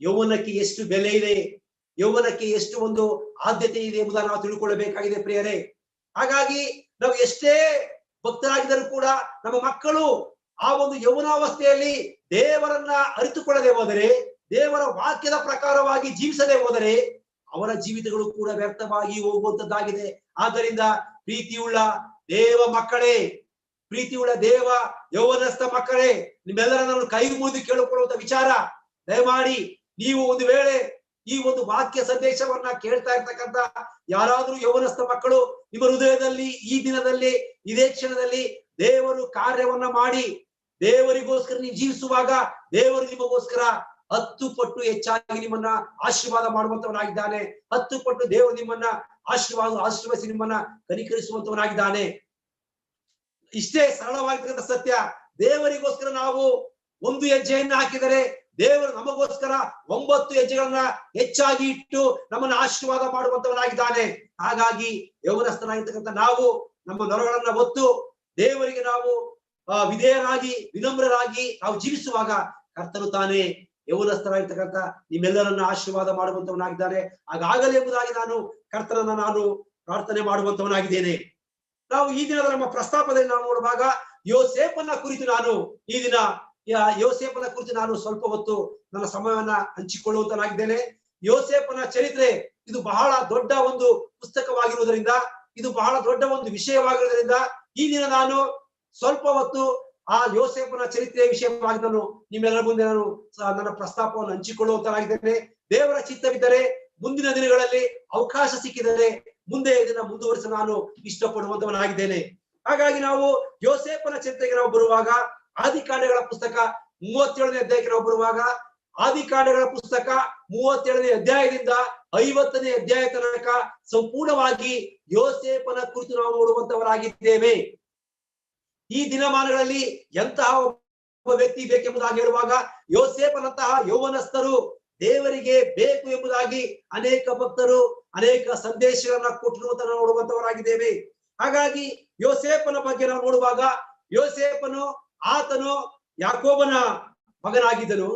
ಯೌವನಕ್ಕೆ ಎಷ್ಟು ಬೆಲೆ ಇದೆ, ಯೌವನಕ್ಕೆ ಎಷ್ಟು ಒಂದು ಆದ್ಯತೆ ಇದೆ ಎಂಬುದನ್ನು ನಾವು ತಿಳ್ಕೊಳ್ಳಬೇಕಾಗಿದೆ ಪ್ರಿಯರೇ. ಹಾಗಾಗಿ ನಾವು ಎಷ್ಟೇ ಭಕ್ತರಾಗಿದ್ದರೂ ಕೂಡ ನಮ್ಮ ಮಕ್ಕಳು ಆ ಒಂದು ಯೌವನಾವಸ್ಥೆಯಲ್ಲಿ ದೇವರನ್ನ ಅರಿತುಕೊಳ್ಳದೆ ಹೋದರೆ, ದೇವರ ವಾಕ್ಯದ ಪ್ರಕಾರವಾಗಿ ಜೀವಿಸದೆ ಹೋದರೆ ಅವರ ಜೀವಿತಗಳು ಕೂಡ ವ್ಯರ್ಥವಾಗಿ ಹೋಗುವಂತದ್ದಾಗಿದೆ. ಆದ್ದರಿಂದ ಪ್ರೀತಿಯುಳ್ಳ ದೇವ ಯೌವನಸ್ಥ ಮಕ್ಕಳೇ, ನಿಮ್ಮೆಲ್ಲರನ್ನು ಕೈ ಮುಗಿದು ಕೇಳಿಕೊಳ್ಳುವಂತ ವಿಚಾರ, ದಯಮಾಡಿ ನೀವು ಒಂದು ವೇಳೆ ಈ ಒಂದು ವಾಕ್ಯ ಸಂದೇಶವನ್ನ ಕೇಳ್ತಾ ಇರ್ತಕ್ಕಂಥ ಯಾರಾದ್ರೂ ಯೌವನಸ್ಥ ಮಕ್ಕಳು ನಿಮ್ಮ ಹೃದಯದಲ್ಲಿ ಈ ದಿನದಲ್ಲಿ ಇದೇ ಕ್ಷಣದಲ್ಲಿ ದೇವರು ಕಾರ್ಯವನ್ನ ಮಾಡಿ ದೇವರಿಗೋಸ್ಕರ ನೀವು ಜೀವಿಸುವಾಗ ದೇವರು ನಿಮಗೋಸ್ಕರ 10 ಪಟ್ಟು ಹೆಚ್ಚಾಗಿ ನಿಮ್ಮನ್ನ ಆಶೀರ್ವಾದ ಮಾಡುವಂತವನಾಗಿದ್ದಾನೆ. 10 ಪಟ್ಟು ದೇವರು ನಿಮ್ಮನ್ನ ಆಶೀರ್ವದಿಸಿ ನಿಮ್ಮನ್ನ ಕನಿಕರಿಸುವಂತವನಾಗಿದ್ದಾನೆ. ಇಷ್ಟೇ ಸರಳವಾಗಿರ್ತಕ್ಕಂಥ ಸತ್ಯ. ದೇವರಿಗೋಸ್ಕರ ನಾವು ಒಂದು ಹೆಜ್ಜೆಯನ್ನ ಹಾಕಿದರೆ ದೇವರು ನಮಗೋಸ್ಕರ 9 ಹೆಜ್ಜೆಗಳನ್ನ ಹೆಚ್ಚಾಗಿ ಇಟ್ಟು ನಮ್ಮನ್ನ ಆಶೀರ್ವಾದ ಮಾಡುವಂತವನಾಗಿದ್ದಾನೆ. ಹಾಗಾಗಿ ಯೌವನಸ್ಥನಾಗಿರ್ತಕ್ಕಂಥ ನಾವು ನಮ್ಮ ನೊರಗಳನ್ನ ಹೊತ್ತು ದೇವರಿಗೆ ನಾವು ವಿಧೇಯರಾಗಿ ವಿನಮ್ರರಾಗಿ ನಾವು ಜೀವಿಸುವಾಗ ಕರ್ತನು ತಾನೇ ಯೌವನಸ್ಥರಾಗಿರ್ತಕ್ಕಂಥ ನಿಮ್ಮೆಲ್ಲರನ್ನ ಆಶೀರ್ವಾದ ಮಾಡುವಂತವನಾಗಿದ್ದಾನೆ. ಹಾಗಾಗಲಿ ಎಂಬುದಾಗಿ ಕರ್ತನನ್ನ ನಾನು ಪ್ರಾರ್ಥನೆ ಮಾಡುವಂತವನಾಗಿದ್ದೇನೆ. ನಾವು ಈ ದಿನದ ನಮ್ಮ ಪ್ರಸ್ತಾಪದಲ್ಲಿ ನಾವು ನೋಡುವಾಗ ಯೋಸೇಫನ ಕುರಿತು ನಾನು ಸ್ವಲ್ಪ ಹೊತ್ತು ನನ್ನ ಸಮಯವನ್ನ ಹಂಚಿಕೊಳ್ಳುವಂತನಾಗಿದ್ದೇನೆ. ಯೋಸೇಫನ ಚರಿತ್ರೆ ಇದು ಬಹಳ ದೊಡ್ಡ ಒಂದು ಪುಸ್ತಕವಾಗಿರುವುದರಿಂದ, ಇದು ಬಹಳ ದೊಡ್ಡ ಒಂದು ವಿಷಯವಾಗಿರುವುದರಿಂದ ಈ ದಿನ ನಾನು ಸ್ವಲ್ಪ ಹೊತ್ತು ಆ ಯೋಸೇಫನ ಚರಿತ್ರೆಯ ವಿಷಯವಾಗಿ ನಿಮ್ಮೆಲ್ಲರ ಮುಂದೆ ನನ್ನ ಪ್ರಸ್ತಾಪವನ್ನು ಹಂಚಿಕೊಳ್ಳುವಂತನಾಗಿದ್ದೇನೆ. ದೇವರ ಚಿತ್ತವಿದ್ದರೆ ಮುಂದಿನ ದಿನಗಳಲ್ಲಿ ಅವಕಾಶ ಸಿಕ್ಕಿದರೆ ಮುಂದೆ ಇದನ್ನ ಮುಂದುವರಿಸಲು ನಾನು ಇಷ್ಟಪಡುವಂತವನಾಗಿದ್ದೇನೆ. ಹಾಗಾಗಿ ನಾವು ಯೋಸೇಫನ ಚರಿತ್ರೆಗೆ ನಾವು ಬರುವಾಗ ಆದಿಕಾಂಡಗಳ ಪುಸ್ತಕ 37ನೇ ಅಧ್ಯಾಯಕ್ಕೆ ನಾವು ಬರುವಾಗ, ಆದಿಕಾಂಡಗಳ ಪುಸ್ತಕ 37ನೇ ಅಧ್ಯಾಯದಿಂದ 50ನೇ ಅಧ್ಯಾಯ ತನಕ ಸಂಪೂರ್ಣವಾಗಿ ಯೋಸೇಫನ ಕುರಿತು ನಾವು ನೋಡುವಂತವರಾಗಿದ್ದೇವೆ. ಈ ದಿನಮಾನಗಳಲ್ಲಿ ಎಂತಹ ಒಬ್ಬ ವ್ಯಕ್ತಿ ಬೇಕೆಂಬುದಾಗಿ ಹೇಳುವಾಗ ಯೋಸೇಫನಂತಹ ಯೌವನಸ್ಥರು ದೇವರಿಗೆ ಬೇಕು ಎಂಬುದಾಗಿ ಅನೇಕ ಭಕ್ತರು ಅನೇಕ ಸಂದೇಶಗಳನ್ನ ಕೊಟ್ಟಿರುವಂತ ನೋಡುವಂತವರಾಗಿದ್ದೇವೆ. ಹಾಗಾಗಿ ಯೋಸೇಫನ ಬಗ್ಗೆ ನಾವು ನೋಡುವಾಗ, ಆತನು ಯಾಕೋಬನ ಮಗನಾಗಿದ್ದನು.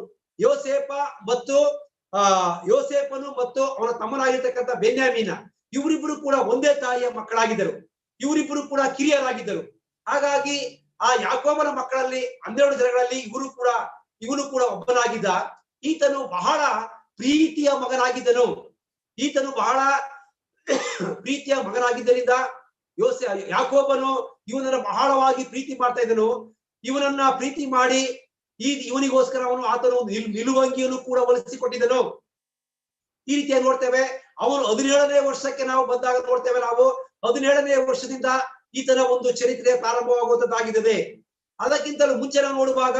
ಯೋಸೇಫನು ಮತ್ತು ಅವನ ತಮ್ಮನಾಗಿರ್ತಕ್ಕಂಥ ಬೆನ್ಯಾಮೀನ ಇವರಿಬ್ಬರು ಕೂಡ ಒಂದೇ ತಾಯಿಯ ಮಕ್ಕಳಾಗಿದ್ದರು. ಇವರಿಬ್ಬರು ಕೂಡ ಕಿರಿಯರಾಗಿದ್ದರು. ಹಾಗಾಗಿ ಆ ಯಾಕೋಬನ ಮಕ್ಕಳಲ್ಲಿ 12 ಜನಗಳಲ್ಲಿ ಇವನು ಕೂಡ ಒಬ್ಬನಾಗಿದ್ದ. ಈತನು ಬಹಳ ಪ್ರೀತಿಯ ಮಗನಾಗಿದ್ದರಿಂದ ಯಾಕೋಬನು ಇವನನ್ನ ಬಹಳವಾಗಿ ಪ್ರೀತಿ ಮಾಡ್ತಾ ಇದ್ದನು. ಇವನನ್ನ ಪ್ರೀತಿ ಮಾಡಿ ಇವನಿಗೋಸ್ಕರ ಆತನು ಒಂದು ನಿಲುವಂಗಿಯನ್ನು ಕೂಡ ಹೊಲಿಸಿಕೊಟ್ಟಿದ್ದನು. ಈ ರೀತಿಯಾಗಿ ನೋಡ್ತೇವೆ. ಅವನು 17ನೇ ವರ್ಷಕ್ಕೆ ನಾವು ಬಂದಾಗ ನೋಡ್ತೇವೆ, ನಾವು 17ನೇ ವರ್ಷದಿಂದ ಈತನ ಒಂದು ಚರಿತ್ರೆ ಪ್ರಾರಂಭವಾಗುವಂತದ್ದಾಗಿದೆ. ಅದಕ್ಕಿಂತಲೂ ಮುಂಚೆ ನಾವು ನೋಡುವಾಗ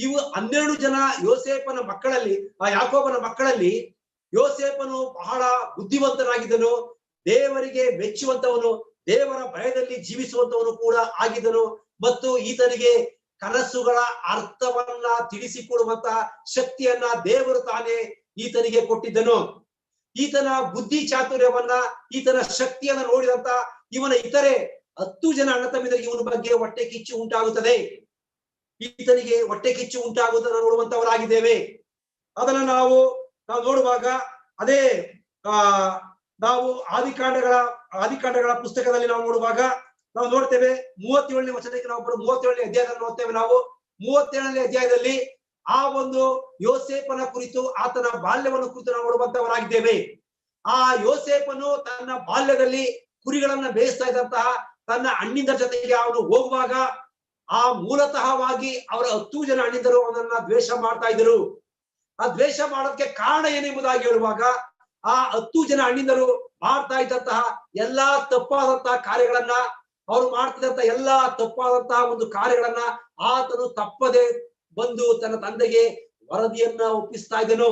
ಇವು 12 ಜನ ಯೋಸೇಫನ ಮಕ್ಕಳಲ್ಲಿ, ಯಾಕೋಬನ ಮಕ್ಕಳಲ್ಲಿ ಯೋಸೇಫನು ಬಹಳ ಬುದ್ಧಿವಂತನಾಗಿದ್ದನು, ದೇವರಿಗೆ ಮೆಚ್ಚುವಂತವನು, ದೇವರ ಭಯದಲ್ಲಿ ಜೀವಿಸುವಂತವನು ಕೂಡ ಆಗಿದ್ದನು. ಮತ್ತು ಈತನಿಗೆ ಕನಸುಗಳ ಅರ್ಥವನ್ನ ತಿಳಿಸಿಕೊಡುವಂತ ಶಕ್ತಿಯನ್ನ ದೇವರು ತಾನೇ ಈತನಿಗೆ ಕೊಟ್ಟಿದ್ದನು. ಈತನ ಬುದ್ಧಿ ಚಾತುರ್ಯವನ್ನ, ಈತನ ಶಕ್ತಿಯನ್ನ ನೋಡಿದಂತ ಇವನ ಇತರೆ 10 ಜನ ಅಣ್ಣ ತಮ್ಮಿದರಿಗೆ ಇವನ ಬಗ್ಗೆ ಹೊಟ್ಟೆ ಕಿಚ್ಚು ಉಂಟಾಗುತ್ತದೆ. ಈತನಿಗೆ ಹೊಟ್ಟೆ ಕಿಚ್ಚು ಉಂಟಾಗುವುದನ್ನು ನೋಡುವಂತವರಾಗಿದ್ದೇವೆ. ಅದನ್ನ ನಾವು ನೋಡುವಾಗ ಅದೇ ನಾವು ಆದಿಕಾಂಡಗಳ ಪುಸ್ತಕದಲ್ಲಿ ನಾವು ನೋಡುವಾಗ ನಾವು ನೋಡ್ತೇವೆ 37ನೇ ವಚನಕ್ಕೆ ನಾವು 37ನೇ ಅಧ್ಯಾಯದಲ್ಲಿ ನೋಡ್ತೇವೆ. ನಾವು 37ನೇ ಅಧ್ಯಾಯದಲ್ಲಿ ಆ ಒಂದು ಯೋಸೇಫನ ಕುರಿತು, ಆತನ ಬಾಲ್ಯವನ್ನು ಕುರಿತು ನಾವು ನೋಡುವಂತವರಾಗಿದ್ದೇವೆ. ಆ ಯೋಸೇಫನು ತನ್ನ ಬಾಲ್ಯದಲ್ಲಿ ಕುರಿಗಳನ್ನ ಬೇಯಿಸ್ತಾ ಇದ್ದಂತಹ ತನ್ನ ಅಣ್ಣಿಂದರ ಜೊತೆಗೆ ಅವನು ಹೋಗುವಾಗ ಆ ಮೂಲತಃವಾಗಿ ಅವರ 10 ಜನ ಅಣ್ಣಿಂದರು ಅವನನ್ನ ದ್ವೇಷ ಮಾಡ್ತಾ ಇದ್ದರು. ಆ ದ್ವೇಷ ಮಾಡೋದಕ್ಕೆ ಕಾರಣ ಏನೆಂಬುದಾಗಿ ಹೇಳುವಾಗ, ಆ 10 ಜನ ಅಣ್ಣಿಂದರು ಮಾಡ್ತಾ ಇದ್ದಂತಹ ಎಲ್ಲಾ ತಪ್ಪಾದಂತಹ ಕಾರ್ಯಗಳನ್ನ, ಅವರು ಮಾಡ್ತಿದ್ದಂತ ಎಲ್ಲಾ ತಪ್ಪಾದಂತಹ ಒಂದು ಕಾರ್ಯಗಳನ್ನ ಆತನು ತಪ್ಪದೆ ಬಂದು ತನ್ನ ತಂದೆಗೆ ವರದಿಯನ್ನ ಒಪ್ಪಿಸ್ತಾ ಇದ್ದನು.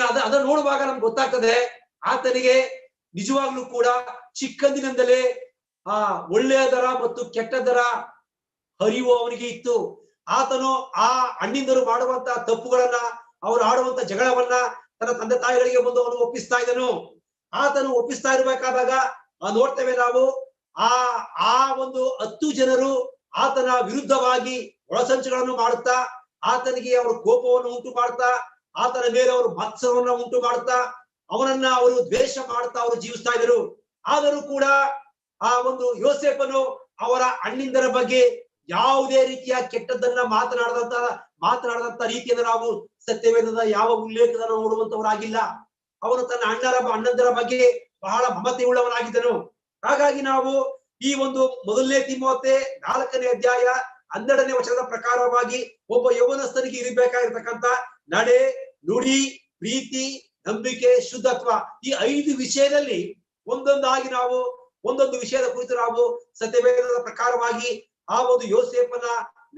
ಅದನ್ನ ನೋಡುವಾಗ ನಮ್ಗೆ ಗೊತ್ತಾಗ್ತದೆ, ಆತನಿಗೆ ನಿಜವಾಗ್ಲೂ ಕೂಡ ಚಿಕ್ಕಂದಿನಿಂದಲೇ ಒಳ್ಳೆಯದರ ಮತ್ತು ಕೆಟ್ಟದರ ಅರಿವು ಅವನಿಗೆ ಇತ್ತು. ಆತನು ಆ ಅಣ್ಣಿಂದರು ಮಾಡುವಂತ ತಪ್ಪುಗಳನ್ನ, ಅವರು ಆಡುವಂತ ಜಗಳವನ್ನ ತನ್ನ ತಂದೆ ತಾಯಿಗಳಿಗೆ ಬಂದು ಅವನು ಒಪ್ಪಿಸ್ತಾ ಇದ್ದನು. ಆತನು ಒಪ್ಪಿಸ್ತಾ ಇರ್ಬೇಕಾದಾಗ ನೋಡ್ತೇವೆ ನಾವು, ಆ ಒಂದು 10 ಜನರು ಆತನ ವಿರುದ್ಧವಾಗಿ ಒಳಸಂಚುಗಳನ್ನು ಮಾಡುತ್ತಾ, ಆತನಿಗೆ ಅವರು ಕೋಪವನ್ನು ಉಂಟು ಮಾಡ್ತಾ, ಆತನ ಮೇಲೆ ಅವರು ಮತ್ಸರವನ್ನ ಉಂಟು ಮಾಡುತ್ತಾ, ಅವನನ್ನ ಅವರು ದ್ವೇಷ ಮಾಡುತ್ತಾ ಅವರು ಜೀವಿಸ್ತಾ ಇದ್ದರು. ಆದರೂ ಕೂಡ ಆ ಒಂದು ಯೋಸೇಫನು ಅವರ ಅಣ್ಣಿಂದರ ಬಗ್ಗೆ ಯಾವುದೇ ರೀತಿಯ ಕೆಟ್ಟದ್ದನ್ನ ಮಾತನಾಡದಂತ ರೀತಿಯನ್ನು ನಾವು ಸತ್ಯವೇದದ ಯಾವ ಉಲ್ಲೇಖವನ್ನು ನೋಡುವಂತವರಾಗಿಲ್ಲ. ಅವನು ತನ್ನ ಅಣ್ಣಂದರ ಬಗ್ಗೆ ಬಹಳ ಮಮತೆ ಉಳ್ಳವನಾಗಿದ್ದನು. ಹಾಗಾಗಿ ನಾವು ಈ ಒಂದು 1ನೇ ತಿಮೋಥೆ 4ನೇ ಅಧ್ಯಾಯ 12ನೇ ವಚನದ ಪ್ರಕಾರವಾಗಿ ಒಬ್ಬ ಯೌವನಸ್ಥನಿಗೆ ಇರಬೇಕಾಗಿರ್ತಕ್ಕಂಥ ನಡೆ, ನುಡಿ, ಪ್ರೀತಿ, ನಂಬಿಕೆ, ಶುದ್ಧತ್ವ, ಈ 5 ವಿಷಯದಲ್ಲಿ ಒಂದೊಂದಾಗಿ ನಾವು ಒಂದೊಂದು ವಿಷಯದ ಕುರಿತು ನಾವು ಸತ್ಯವೇದದ ಪ್ರಕಾರವಾಗಿ ಆ ಒಂದು ಯೋಸೇಫನ